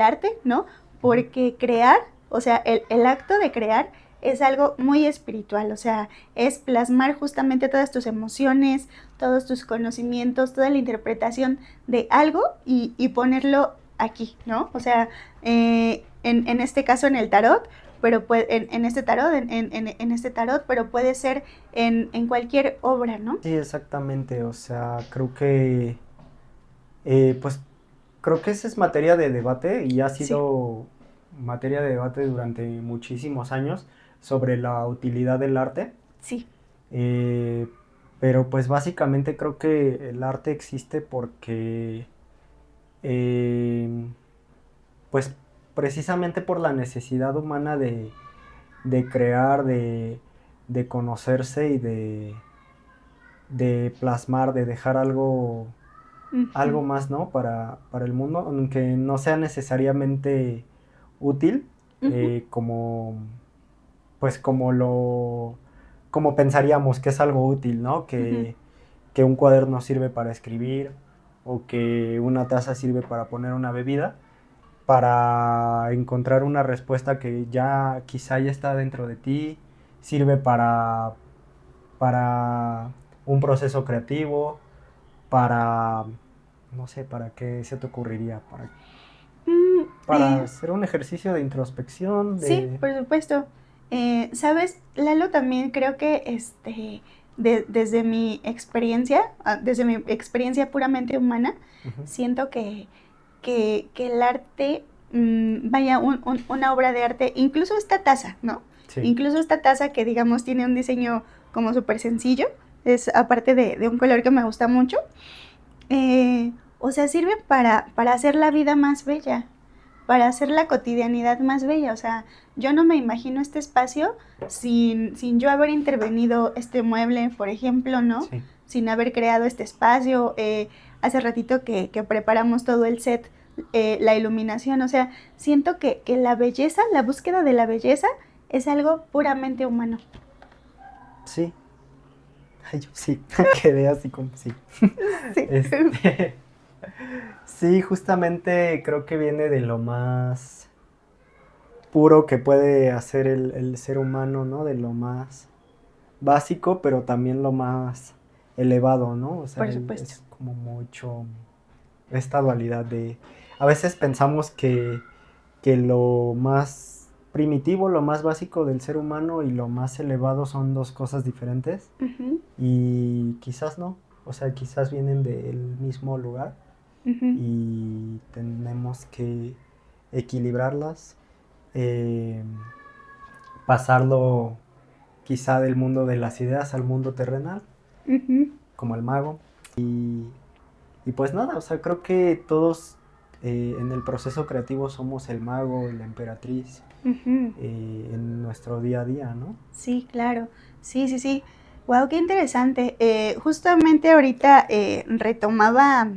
arte, ¿no? Ujú. Porque crear, o sea, el acto de crear es algo muy espiritual, o sea, es plasmar justamente todas tus emociones, todos tus conocimientos, toda la interpretación de algo y ponerlo aquí, ¿no? O sea, en este caso en el tarot, pero en este tarot, en este tarot, pero puede ser en cualquier obra, ¿no? Sí, exactamente, o sea, pues creo que esa es materia de debate y ha Sí, sido materia de debate durante muchísimos años sobre la utilidad del arte. sí. Eh, pero pues básicamente creo que el arte existe porque eh, pues precisamente por la necesidad humana de crear, de conocerse y de plasmar, de dejar Ujú, algo más, ¿no? Para el mundo, aunque no sea necesariamente útil, ujú, como, pues como pensaríamos que es algo útil, ¿no? ujú. Que un cuaderno sirve para escribir o que una taza sirve para poner una bebida, para encontrar una respuesta que ya quizá ya está dentro de ti, sirve para un proceso creativo, para, no sé, ¿para qué se te ocurriría? Mm, Para hacer un ejercicio de introspección, sí, de... por supuesto. ¿Sabes, Lalo? También creo que desde mi experiencia, desde mi experiencia puramente humana, Ujú, siento que el arte, vaya, una obra de arte, incluso esta taza, ¿no? sí. Incluso esta taza que digamos tiene un diseño como súper sencillo, es aparte de un color que me gusta mucho, o sea, sirve para hacer la vida más bella, para hacer la cotidianidad más bella. O sea, yo no me imagino este espacio sin yo haber intervenido este mueble, por ejemplo, ¿no? Sí. Sin haber creado este espacio. Hace ratito que preparamos todo el set, la iluminación. O sea, siento que la belleza, la búsqueda de la belleza es algo puramente humano. Sí. Ay, yo sí. Quedé así como sí. Sí. Este, sí, justamente creo que viene de lo más puro que puede hacer el ser humano, ¿no? De lo más básico, pero también lo más elevado, ¿no? O sea, Por supuesto. es como mucho esta dualidad a veces pensamos que lo más primitivo, lo más básico del ser humano y lo más elevado son dos cosas diferentes Ujú, y quizás no, o sea, quizás vienen del mismo lugar ujú. y tenemos que equilibrarlas, eh, pasarlo, quizá del mundo de las ideas al mundo terrenal, Ujú, como el mago. Y pues nada, o sea, creo que todos en el proceso creativo somos el mago y la emperatriz ujú. en nuestro día a día, ¿no? Sí, claro. Sí, sí, sí. Wow, qué interesante. Justamente ahorita retomaba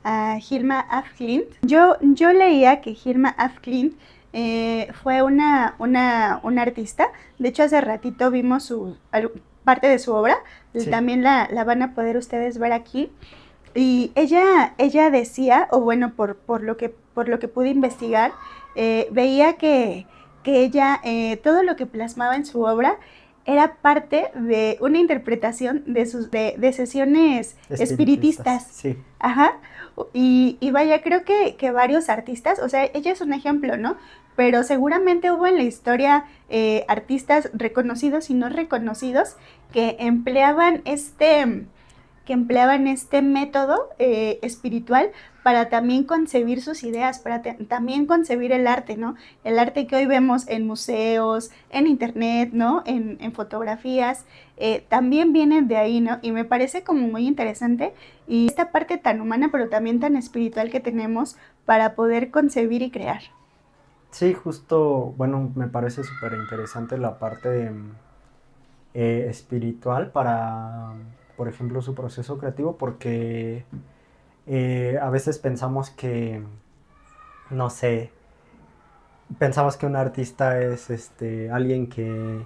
a Hilma af Klint. Yo leía que Hilma af Klint fue una artista. De hecho, hace ratito vimos parte de su obra. Sí. También la van a poder ustedes ver aquí. Y ella decía, o bueno, por lo que pude investigar, veía que ella, todo lo que plasmaba en su obra era parte de una interpretación de sesiones Espiritistas, espiritistas. sí. Ajá. Y vaya, creo que varios artistas, o sea, ella es un ejemplo, ¿no? Pero seguramente hubo en la historia artistas reconocidos y no reconocidos que empleaban este método espiritual para también concebir sus ideas, para también concebir el arte, ¿no? El arte que hoy vemos en museos, en internet, ¿no? En fotografías, también vienen de ahí, ¿no? Y me parece como muy interesante y esta parte tan humana pero también tan espiritual que tenemos para poder concebir y crear. Sí, justo, bueno, me parece súper interesante la parte espiritual para, por ejemplo, su proceso creativo, porque a veces pensamos que, no sé, pensamos que un artista es alguien que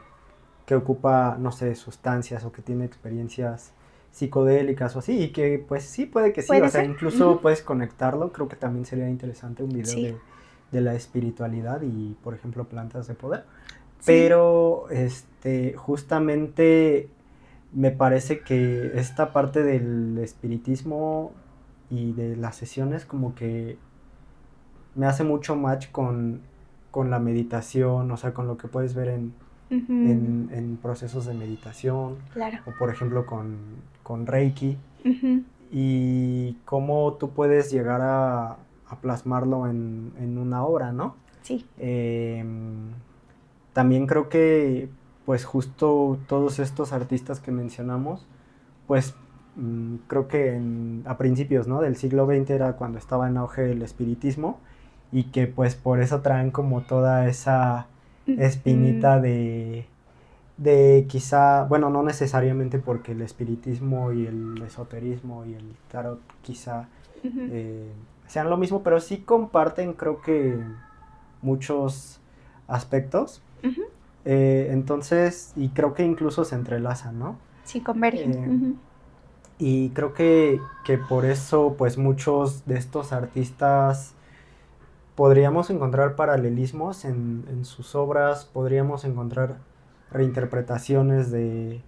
ocupa, no sé, sustancias o que tiene experiencias psicodélicas o así, y que pues sí, puede que sí, o ¿Puede sea, ser? Uh incluso -huh. puedes conectarlo, creo que también sería interesante un video Sí, de la espiritualidad y, por ejemplo, plantas de poder, sí. pero justamente me parece que esta parte del espiritismo y de las sesiones como que me hace mucho match con la meditación, o sea, con lo que puedes ver Uh -huh. en procesos de meditación, Claro. o por ejemplo con Reiki, Uh -huh. y cómo tú puedes llegar a plasmarlo en una obra, ¿no? Sí. Eh, También creo que pues justo todos estos artistas que mencionamos, pues creo que a principios, ¿no?, del siglo XX era cuando estaba en auge el espiritismo, y que pues por eso traen como toda esa Ujú, espinita de quizá, bueno, no necesariamente porque el espiritismo y el esoterismo y el tarot quizá ujú, eh, sean lo mismo, pero sí comparten creo que muchos aspectos. ujú. Entonces, y creo que incluso se entrelazan, ¿no? Sí, convergen. Eh, Ujú. y creo que por eso, pues muchos de estos artistas podríamos encontrar paralelismos en sus obras, podríamos encontrar reinterpretaciones de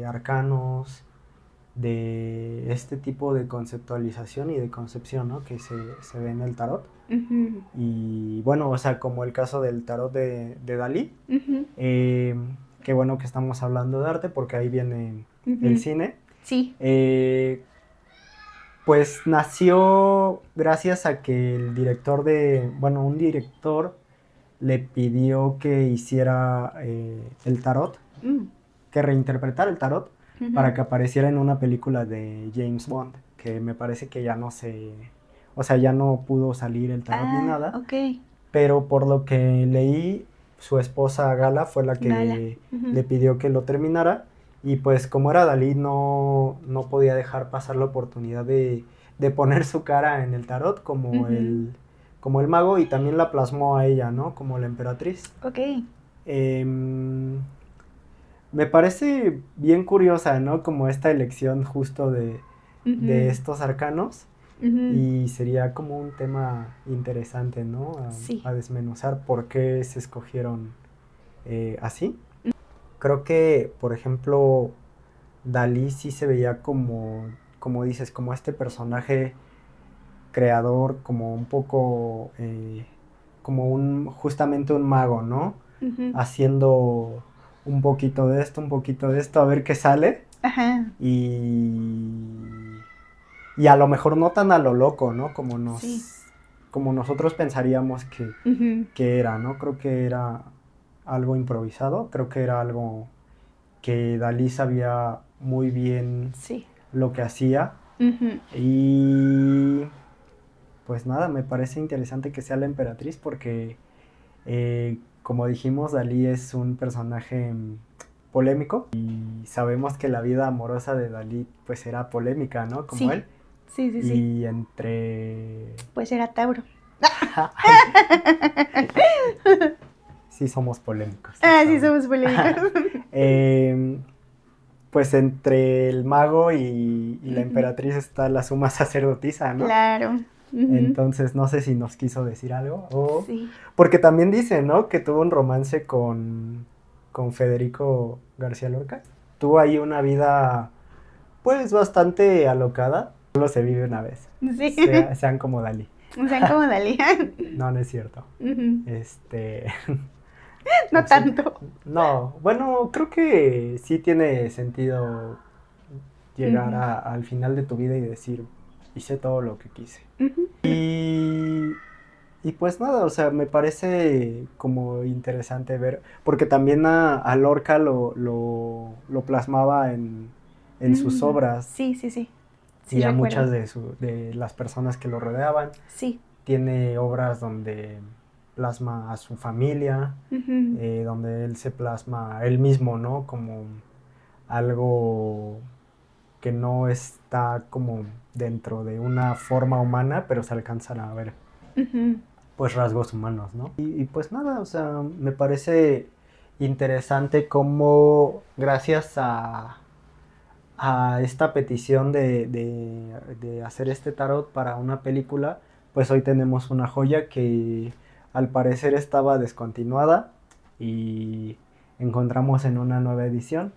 arcanos, de este tipo de conceptualización y de concepción, ¿no?, que se ve en el tarot. Ujú, Y bueno, o sea, como el caso del tarot de Dalí, ujú, eh, qué bueno que estamos hablando de arte porque ahí viene el ujú. cine. Sí. Eh, pues nació gracias a que el director bueno, un director le pidió que hiciera el tarot, Mm, que reinterpretara el tarot ujú. para que apareciera en una película de James Bond, que me parece que ya no o sea, ya no pudo salir el tarot ni Ah, nada, ok. pero por lo que leí, su esposa Gala fue la Gala. que Ujú, le pidió que lo terminara, y pues como era Dalí no podía dejar pasar la oportunidad de poner su cara en el tarot ujú. como el mago, y también la plasmó a ella, ¿no?, como la emperatriz. Ok. Em, Me parece bien curiosa, ¿no?, como esta elección justo de Ujú, estos arcanos, ujú. y sería como un tema interesante, ¿no?, Sí. a desmenuzar por qué se escogieron así. Creo que, por ejemplo, Dalí sí se veía como dices, como este personaje creador, como un poco, como justamente un mago, ¿no? Ujú. Haciendo un poquito de esto, a ver qué sale. Ajá. Y, y a lo mejor no tan a lo loco, ¿no? Sí. Como nosotros pensaríamos Ujú. que era, ¿no? Creo que era algo improvisado, creo que era algo que Dalí sabía muy bien Sí. lo que hacía. Ujú. Y pues nada, me parece interesante que sea la emperatriz porque, como dijimos, Dalí es un personaje polémico y sabemos que la vida amorosa de Dalí pues era polémica, ¿no? Como Sí, él. sí, sí, sí. Y entre... Pues era Tauro. Sí somos polémicos, lo Ah, sí, sabemos. somos polémicos. Em, pues entre el mago y la Ujú. emperatriz está la suma sacerdotisa, ¿no? Claro. Ujú. Entonces no sé si nos quiso decir algo o... Sí. Porque también dice, ¿no? Que tuvo un romance con Federico García Lorca. Tuvo ahí una vida pues bastante alocada. Solo se vive una vez. Sí. Sean como Dalí. Sean como Dalí. No, no es cierto. Ujú. Este... No Sí, tanto. no, bueno, creo que sí tiene sentido llegar Ujú. al final de tu vida y decir, hice todo lo que quise. Ujú. Y pues nada, o sea, me parece como interesante ver, porque también a Lorca lo plasmaba en sus Mm. obras Sí, sí, sí. Sí, y a recuerdo. muchas de las personas que lo rodeaban. Sí. Tiene obras donde plasma a su familia, Ujú. donde él se plasma él mismo, ¿no? Como algo que no está como dentro de una forma humana, pero se alcanzan a ver Ujú. pues rasgos humanos, ¿no? Y pues nada, o sea, me parece interesante cómo gracias a esta petición de hacer este tarot para una película, pues hoy tenemos una joya que al parecer estaba descontinuada y encontramos en una nueva edición.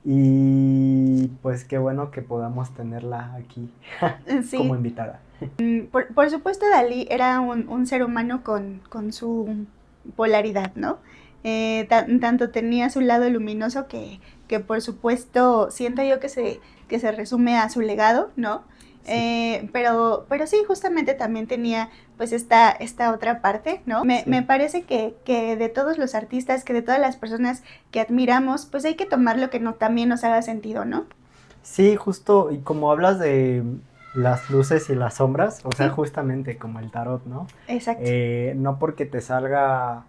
Y pues qué bueno que podamos tenerla aquí como Sí. invitada. Por supuesto, Dalí era un ser humano con su polaridad, ¿no? Tanto tenía su lado luminoso que por supuesto siento yo que se resume a su legado, ¿no? Sí, Pero sí, justamente también tenía pues esta otra parte, ¿no? Me sí. parece que de todos los artistas, que de todas las personas que admiramos, pues hay que tomar lo que no, también nos haga sentido, ¿no? Sí, justo, y como hablas de las luces y las sombras, o sea, Sí, justamente como el tarot, ¿no? exacto. No porque te salga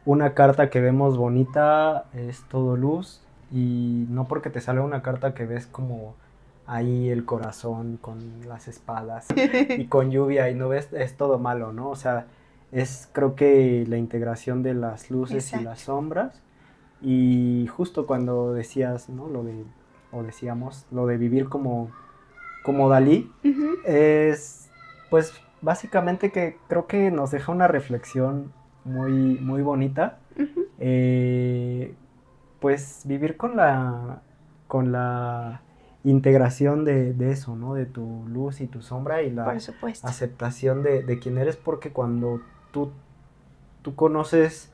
una carta que vemos bonita es todo luz y no porque te salga una carta que ves como ahí el corazón con las espadas y con lluvia y no ves es todo malo, ¿no? O sea, es creo que la integración de las luces y las Exacto. sombras y justo cuando decías, ¿no? Lo de, o decíamos, lo de vivir como Dalí, Ujú. es pues básicamente que creo que nos deja una reflexión muy, muy bonita. Ujú. Eh, pues vivir con la integración de eso, ¿no? De tu luz y tu sombra y Por la supuesto. aceptación de quién eres, porque cuando tú conoces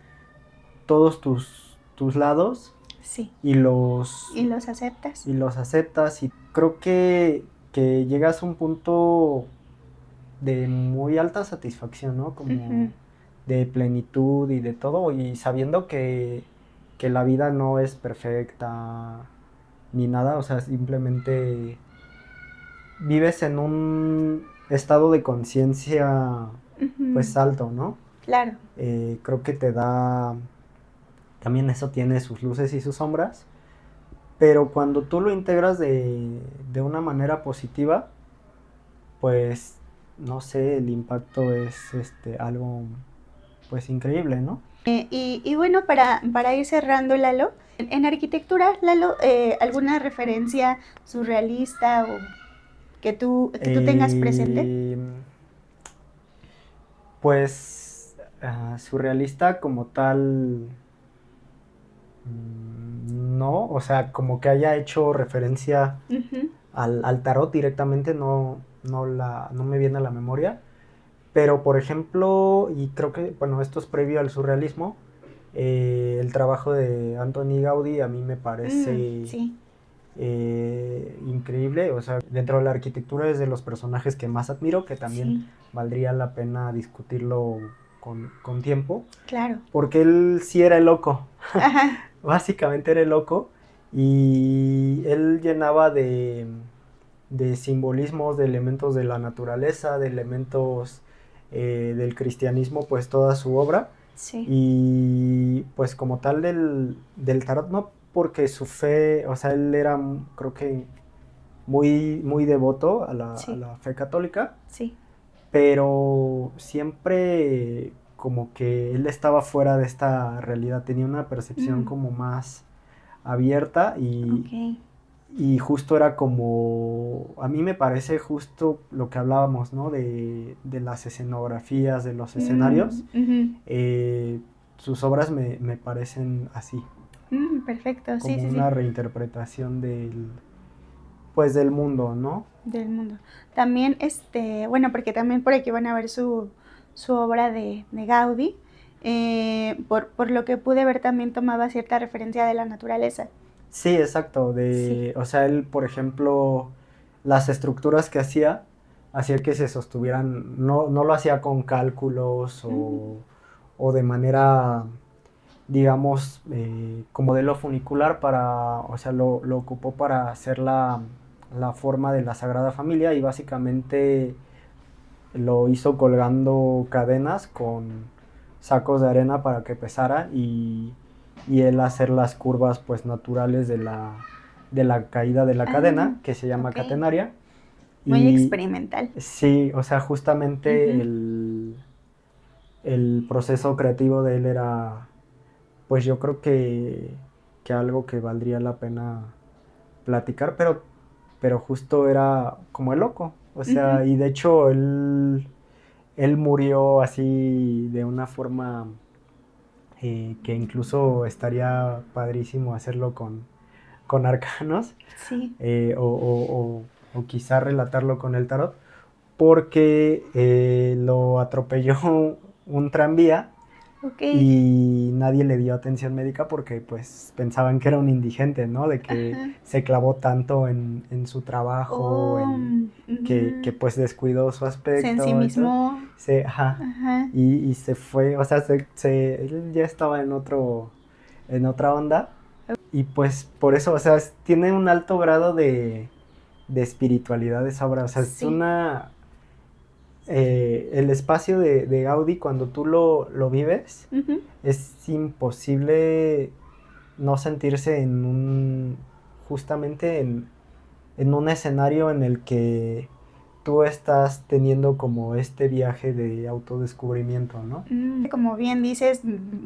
todos tus lados Sí. y los, ¿Y los aceptas? y los aceptas y creo que llegas a un punto de muy alta satisfacción, ¿no? Ujú. Como de plenitud y de todo, y sabiendo que la vida no es perfecta ni nada, o sea, simplemente vives en un estado de conciencia Ujú. pues alto, ¿no? Claro. Creo que te da, también eso tiene sus luces y sus sombras, pero cuando tú lo integras de una manera positiva, pues no sé, el impacto es algo pues increíble, ¿no? Y bueno, para ir cerrando, Lalo, en arquitectura, Lalo, ¿alguna referencia surrealista o que tú tengas presente? Eh, pues surrealista como tal, no, o sea, como que haya hecho referencia Ujú. al tarot directamente, no me viene a la memoria. Pero, por ejemplo, y creo que, bueno, esto es previo al surrealismo, el trabajo de Antoni Gaudí a mí me parece Sí, increíble. O sea, dentro de la arquitectura es de los personajes que más admiro, que también sí. valdría la pena discutirlo con tiempo, Claro. porque él sí era el loco, Ajá. básicamente era el loco, y él llenaba de simbolismos, de elementos de la naturaleza, de elementos del cristianismo, pues toda su obra. Sí. Y pues como tal del tarot, no porque su fe, o sea, él era, creo que muy, muy devoto a Sí. la fe católica, Sí. pero siempre como que él estaba fuera de esta realidad, tenía una percepción Mm, como más abierta ok. y justo era como, a mí me parece justo lo que hablábamos, ¿no? De las escenografías, de los escenarios. Ujú. Eh, sus obras me parecen así, Perfecto. Sí, como sí, una sí. reinterpretación pues del mundo, ¿no? Del mundo. También, bueno, porque también por aquí van a ver su obra de Gaudí. Por lo que pude ver, también tomaba cierta referencia de la naturaleza. Sí, exacto. Sí. O sea, él, por ejemplo, las estructuras que hacía que se sostuvieran, no lo hacía con cálculos Mm, o de manera, digamos, como modelo funicular o sea, lo ocupó para hacer la forma de la Sagrada Familia y básicamente lo hizo colgando cadenas con sacos de arena para que pesara y él hacer las curvas pues naturales de la caída de la cadena, que se llama ok. catenaria. Muy Y experimental. sí, o sea, justamente Ujú. el proceso creativo de él era, pues yo creo que algo que valdría la pena platicar, pero justo era como el loco. O Ujú. sea, y de hecho él murió así de una forma que incluso estaría padrísimo hacerlo con arcanos Sí. o quizá relatarlo con el tarot, porque lo atropelló un tranvía Ok. y nadie le dio atención médica porque pues pensaban que era un indigente, ¿no? De que Ajá. se clavó tanto en su trabajo, Oh, que ujú. pues descuidó su Se aspecto y todo. ensimismó. Ajá, Ajá. y se fue, o sea, él ya estaba en otra onda y pues por eso, o sea, tiene un alto grado de espiritualidad esa obra, o sea, es Sí. el espacio de Gaudí cuando tú lo vives, Ujú. es imposible no sentirse justamente en un escenario en el que tú estás teniendo como este viaje de autodescubrimiento, ¿no? Como bien dices,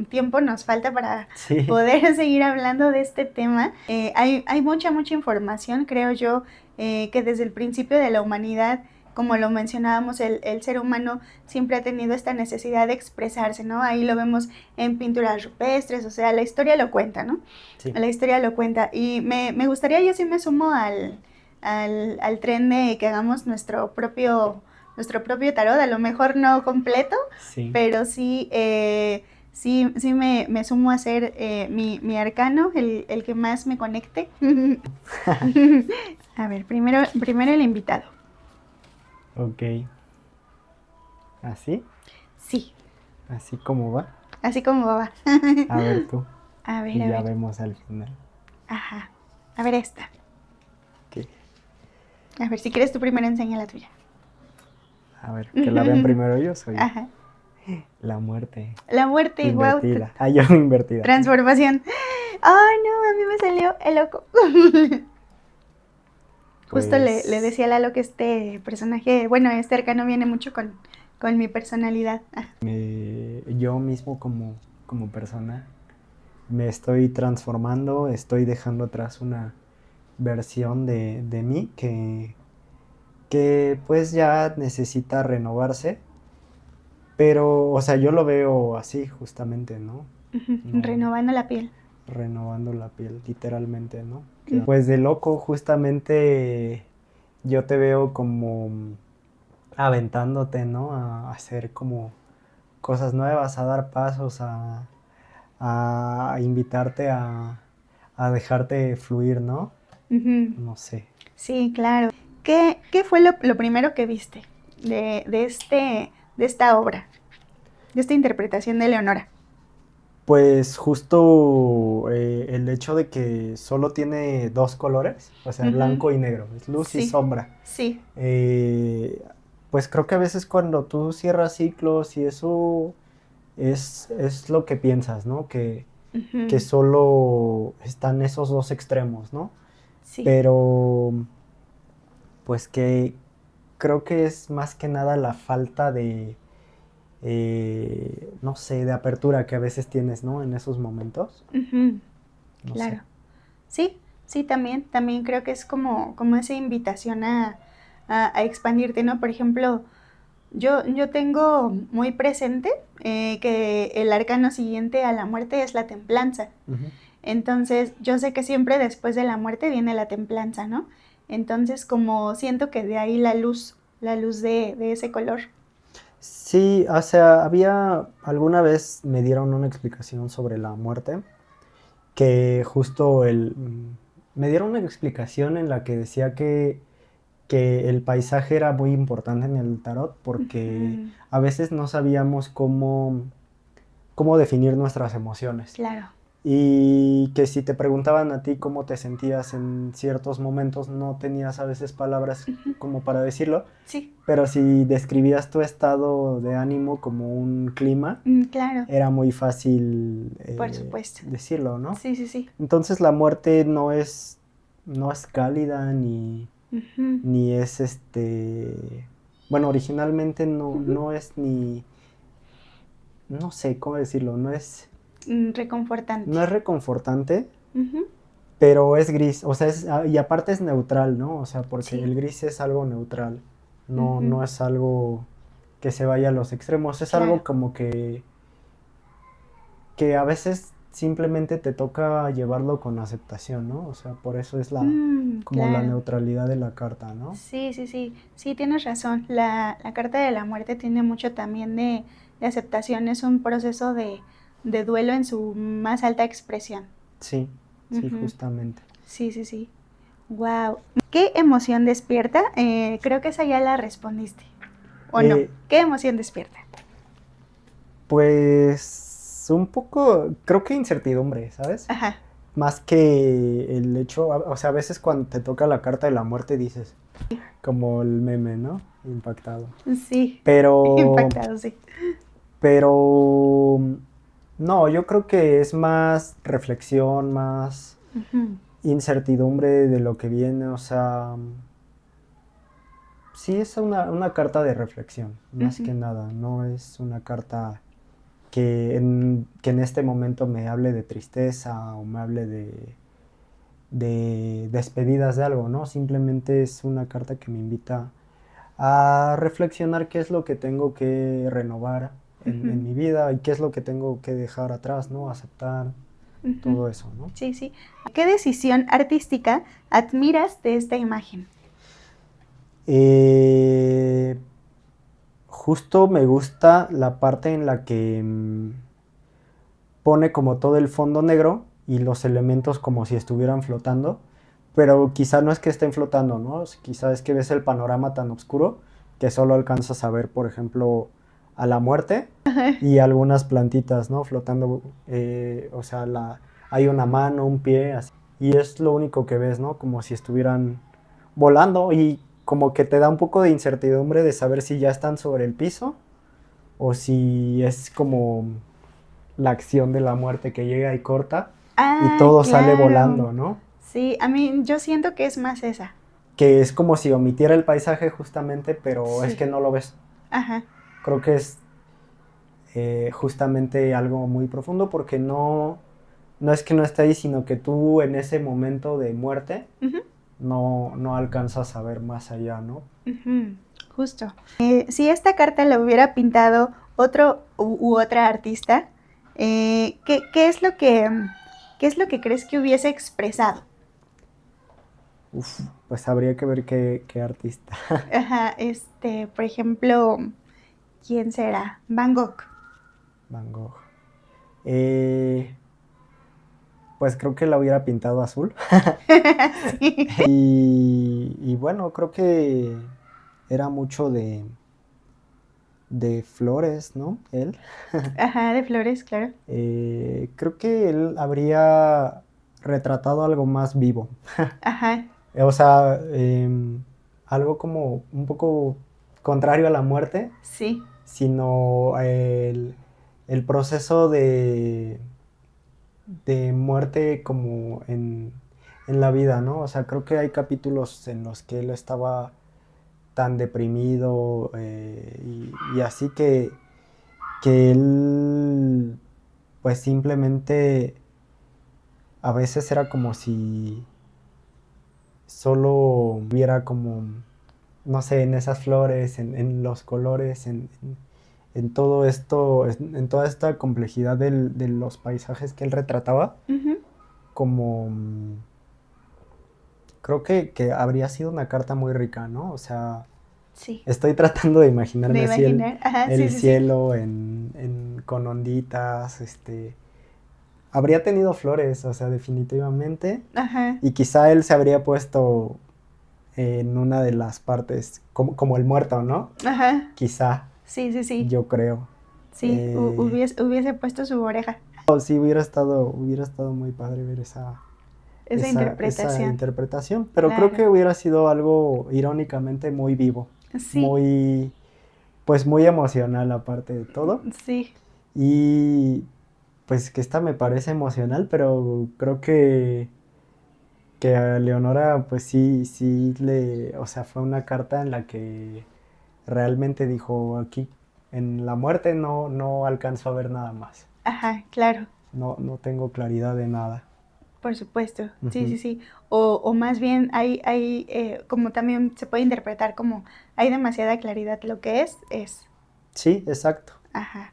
tiempo nos falta para Sí, poder seguir hablando de este tema. Hay mucha, mucha información, creo yo, que desde el principio de la humanidad, como lo mencionábamos, el ser humano siempre ha tenido esta necesidad de expresarse, ¿no? Ahí lo vemos en pinturas rupestres, o sea, la historia lo cuenta, ¿no? sí. La historia lo cuenta. Y me gustaría, yo sí me sumo al tren de que hagamos nuestro propio tarot, a lo mejor no completo, Sí. pero sí, sí me sumo a hacer mi arcano, el que más me conecte. A ver, primero el invitado. Ok. ¿Así? Sí, ¿Así como va? así como va. A ver tú. Y A ya ver, vemos al final. ajá. A ver esta. Ok. A ver, si quieres tú primero enseña la tuya. A ver, que la vean primero ellos o yo. Ajá. La muerte. La muerte, wow. Invertida. Ah, yo invertida. Transformación. Ay, no, a mí me salió el loco. Justo le Pues decía a Lalo que este personaje, bueno, este arcano viene mucho con mi personalidad. Ah, yo mismo como persona me estoy transformando, estoy dejando atrás una versión de mí que pues ya necesita renovarse, pero, o sea, yo lo veo así justamente, ¿no? No renovando la piel. renovando la piel, literalmente, ¿no? Mm, Pues de loco, justamente yo te veo como aventándote, ¿no? A hacer como cosas nuevas, a dar pasos, a invitarte a dejarte fluir, ¿no? ujú. No sé. Sí, claro. ¿Qué fue lo primero que viste de esta obra? de esta interpretación de Leonora? Pues justo el hecho de que solo tiene dos colores, o sea, Ujú. blanco y negro, es luz y Sí, sombra. sí. Eh, pues creo que a veces cuando tú cierras ciclos y eso es lo que piensas, ¿no? Que Ujú. solo están esos dos extremos, ¿no? Sí. Pero pues que creo que es más que nada la falta de, no sé, de apertura que a veces tienes, ¿no? En esos momentos, Ujú. no sé. Claro. Sí, sí, también creo que es como esa invitación a expandirte, ¿no? Por ejemplo, yo tengo muy presente que el arcano siguiente a la muerte es la templanza. Ujú. Entonces, yo sé que siempre después de la muerte viene la templanza, ¿no? Entonces, como siento que de ahí la luz de ese color. Sí, o sea, alguna vez me dieron una explicación sobre la muerte, que justo me dieron una explicación en la que decía que el paisaje era muy importante en el tarot porque Ujú. a veces no sabíamos cómo definir nuestras emociones. Claro. Y que si te preguntaban a ti cómo te sentías en ciertos momentos, no tenías a veces palabras Ujú. como para decirlo, Sí, pero si describías tu estado de ánimo como un clima, claro, era muy fácil por supuesto. decirlo, ¿no? Sí, sí, sí. Entonces la muerte no es cálida Ujú. ni es bueno, originalmente no, Ujú. no es ni, no sé cómo decirlo, Reconfortante. no es reconfortante, Ujú. pero es gris, o sea, y aparte es neutral, ¿no? O sea, porque Sí. el gris es algo neutral, no Ujú. es algo que se vaya a los extremos, es Claro. algo como que a veces simplemente te toca llevarlo con aceptación, ¿no? O sea, por eso es como la Claro. neutralidad de la carta, ¿no? Sí, sí, sí. Sí, tienes razón. La carta de la muerte tiene mucho también de aceptación. Es un proceso de duelo en su más alta expresión. Sí, sí, Ujú. justamente. Sí, sí, sí. Wow. ¿Qué emoción despierta? Creo que esa ya la respondiste. ¿O no? Eh, ¿Qué emoción despierta? pues un poco, creo que incertidumbre, ¿sabes? Ajá. Más que el hecho, o sea, a veces cuando te toca la carta de la muerte dices, como el meme, ¿no? Impactado. Sí. Pero, Impactado, sí. pero, no, yo creo que es más reflexión, más Ujú. incertidumbre de lo que viene, o sea, sí es una carta de reflexión, más Ujú. que nada, no es una carta que en este momento me hable de tristeza o me hable de despedidas de algo, ¿no? Simplemente es una carta que me invita a reflexionar qué es lo que tengo que renovar en Ujú. mi vida y qué es lo que tengo que dejar atrás, ¿no? Aceptar Ujú. todo eso, ¿no? Sí, sí. ¿Qué decisión artística admiras de esta imagen? Eh, justo me gusta la parte en la que pone como todo el fondo negro y los elementos como si estuvieran flotando, pero quizá no es que estén flotando, ¿no? Quizá es que ves el panorama tan oscuro que solo alcanzas a ver, por ejemplo, a la muerte y algunas plantitas, ¿no? Flotando, o sea, hay una mano, un pie, así, y es lo único que ves, ¿no? Como si estuvieran volando y como que te da un poco de incertidumbre de saber si ya están sobre el piso o si es como la acción de la muerte que llega y corta y Ah, todo sale claro. volando, ¿no? Sí, a mí yo siento que es más esa. Que es como si omitiera el paisaje justamente, pero es Sí. que no lo ves. Ajá. Creo que es justamente algo muy profundo porque no es que no esté ahí, sino que tú en ese momento de muerte Ujú. no alcanzas a ver más allá, ¿no? Ujú. Justo. Si esta carta la hubiera pintado otro u otra artista, qué es lo que crees que hubiese expresado? Uf, pues habría que ver qué artista. Ajá, por ejemplo, ¿quién será? Van Gogh. Van Gogh. Eh, pues creo que la hubiera pintado azul. Sí. Y bueno, creo que era mucho de flores, ¿no? Él. Ajá, de flores, claro. Creo que él habría retratado algo más vivo. Ajá, O sea, algo como un poco contrario a la muerte, sí. sino el proceso de muerte como en la vida, ¿no? O sea, creo que hay capítulos en los que él estaba tan deprimido y así que él pues simplemente a veces era como si solo viera como, no sé, en esas flores, en los colores, en todo esto, en toda esta complejidad de los paisajes que él retrataba, Ujú, como creo que habría sido una carta muy rica, ¿no? O sea, sí. estoy tratando de De imaginarme así imaginar. Ajá, sí, el sí, sí. cielo con onditas, habría tenido flores, o sea, definitivamente, Ajá, y quizá él se habría puesto en una de las partes, como el muerto, ¿no? ajá. Quizá, Sí, sí, sí. yo creo. Sí, hubiese puesto su oreja. Sí, hubiera estado muy padre ver Esa esa interpretación. interpretación, pero creo Claro. que hubiera sido algo irónicamente muy vivo, Sí, muy, pues muy emocional aparte de todo. sí. Y pues que esta me parece emocional, pero creo que a Leonora pues sí o sea, fue una carta en la que realmente dijo aquí, en la muerte no alcanzo a ver nada más, Ajá, claro. no tengo claridad de nada. Por supuesto, sí, Ujú. sí, sí. O más bien como también se puede interpretar como hay demasiada claridad, lo que es. Sí, exacto. Ajá.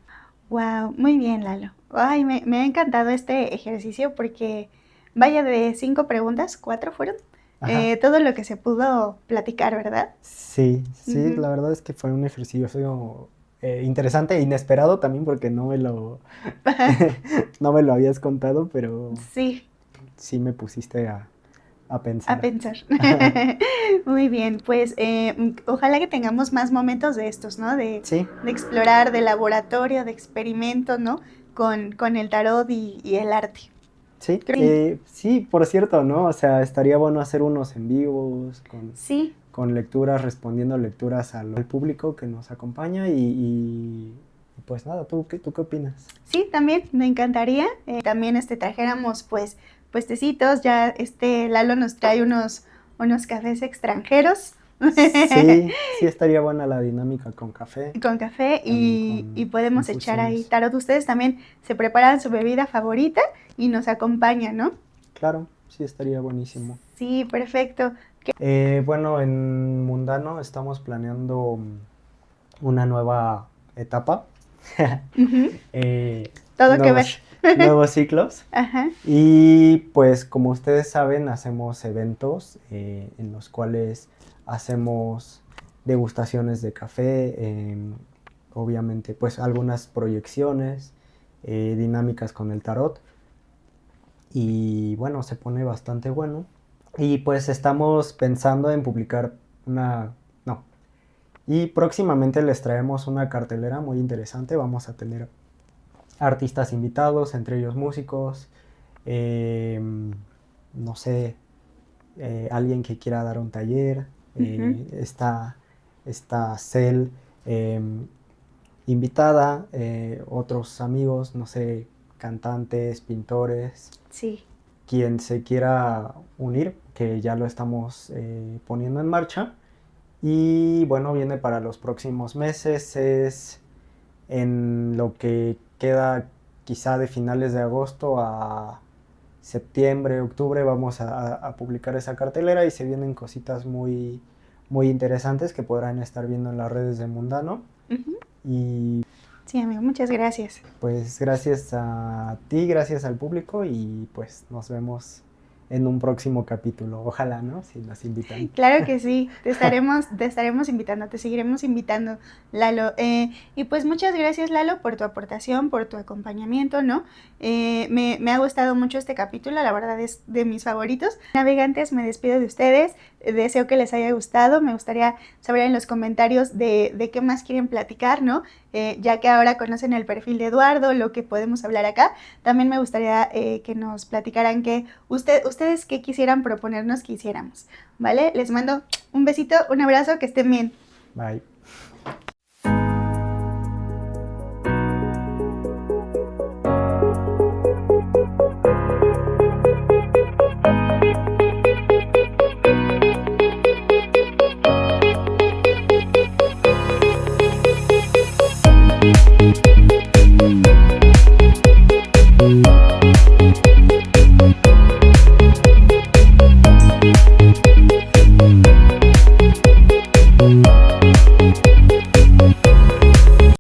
Wow, muy bien, Lalo. Ay, me ha encantado este ejercicio porque, vaya, de 5 preguntas, 4 fueron. Ajá. Todo lo que se pudo platicar, ¿verdad? Sí, Ujú. la verdad es que fue un ejercicio interesante e inesperado también porque no me lo habías contado, pero Sí, sí me pusiste a a pensar. pensar. Muy bien, pues ojalá que tengamos más momentos de estos, ¿no? Sí, De explorar, de laboratorio, de experimento, ¿no? Con el tarot y el arte. sí, Sí, sí, por cierto, ¿no? O sea, estaría bueno hacer unos en vivos sí, con lecturas, respondiendo lecturas al público que nos acompaña y pues nada, ¿tú qué opinas? sí, también me encantaría. También trajéramos pues puestecitos, ya Lalo nos trae unos cafés extranjeros Sí, estaría buena la dinámica con café, con café y con podemos echar ahí infusiones. tarot. Ustedes también se preparan su bebida favorita y nos acompañan, ¿no? Claro, sí, estaría buenísimo. Sí, perfecto. Bueno, en Mundano estamos planeando una nueva etapa, Ujú. eh, Todo que ver. nuevos, nuevos ciclos. Ajá. Y pues como ustedes saben, hacemos eventos en los cuales hacemos degustaciones de café, obviamente pues algunas proyecciones, dinámicas con el tarot. Y bueno, se pone bastante bueno. Y pues estamos pensando en publicar una... No. Y próximamente les traemos una cartelera muy interesante. Vamos a tener artistas invitados, entre ellos músicos, eh, no sé, alguien que quiera dar un taller, Ujú. está Cel invitada, otros amigos, no sé, cantantes, pintores, Sí. quien se quiera unir, que ya lo estamos poniendo en marcha. Y bueno, viene para los próximos meses, es en lo que queda quizá de finales de agosto a septiembre, octubre, vamos a publicar esa cartelera y se vienen cositas muy interesantes que podrán estar viendo en las redes de Mundano. Ujú. Y Sí, amigo, muchas gracias. pues gracias a ti, gracias al público y pues nos vemos en un próximo capítulo. Ojalá, ¿no? Si nos invitan. Claro que sí, te estaremos invitando, te seguiremos invitando, Lalo. Y pues muchas gracias, Lalo, por tu aportación, por tu acompañamiento, ¿no? Me ha gustado mucho este capítulo, la verdad es de mis favoritos. Navegantes, me despido de ustedes, deseo que les haya gustado, me gustaría saber en los comentarios de qué más quieren platicar, ¿no? Ya que ahora conocen el perfil de Eduardo, lo que podemos hablar acá, también me gustaría que nos platicaran que ustedes qué quisieran proponernos que hiciéramos. ¿Vale? Les mando un besito, un abrazo, que estén bien. Bye.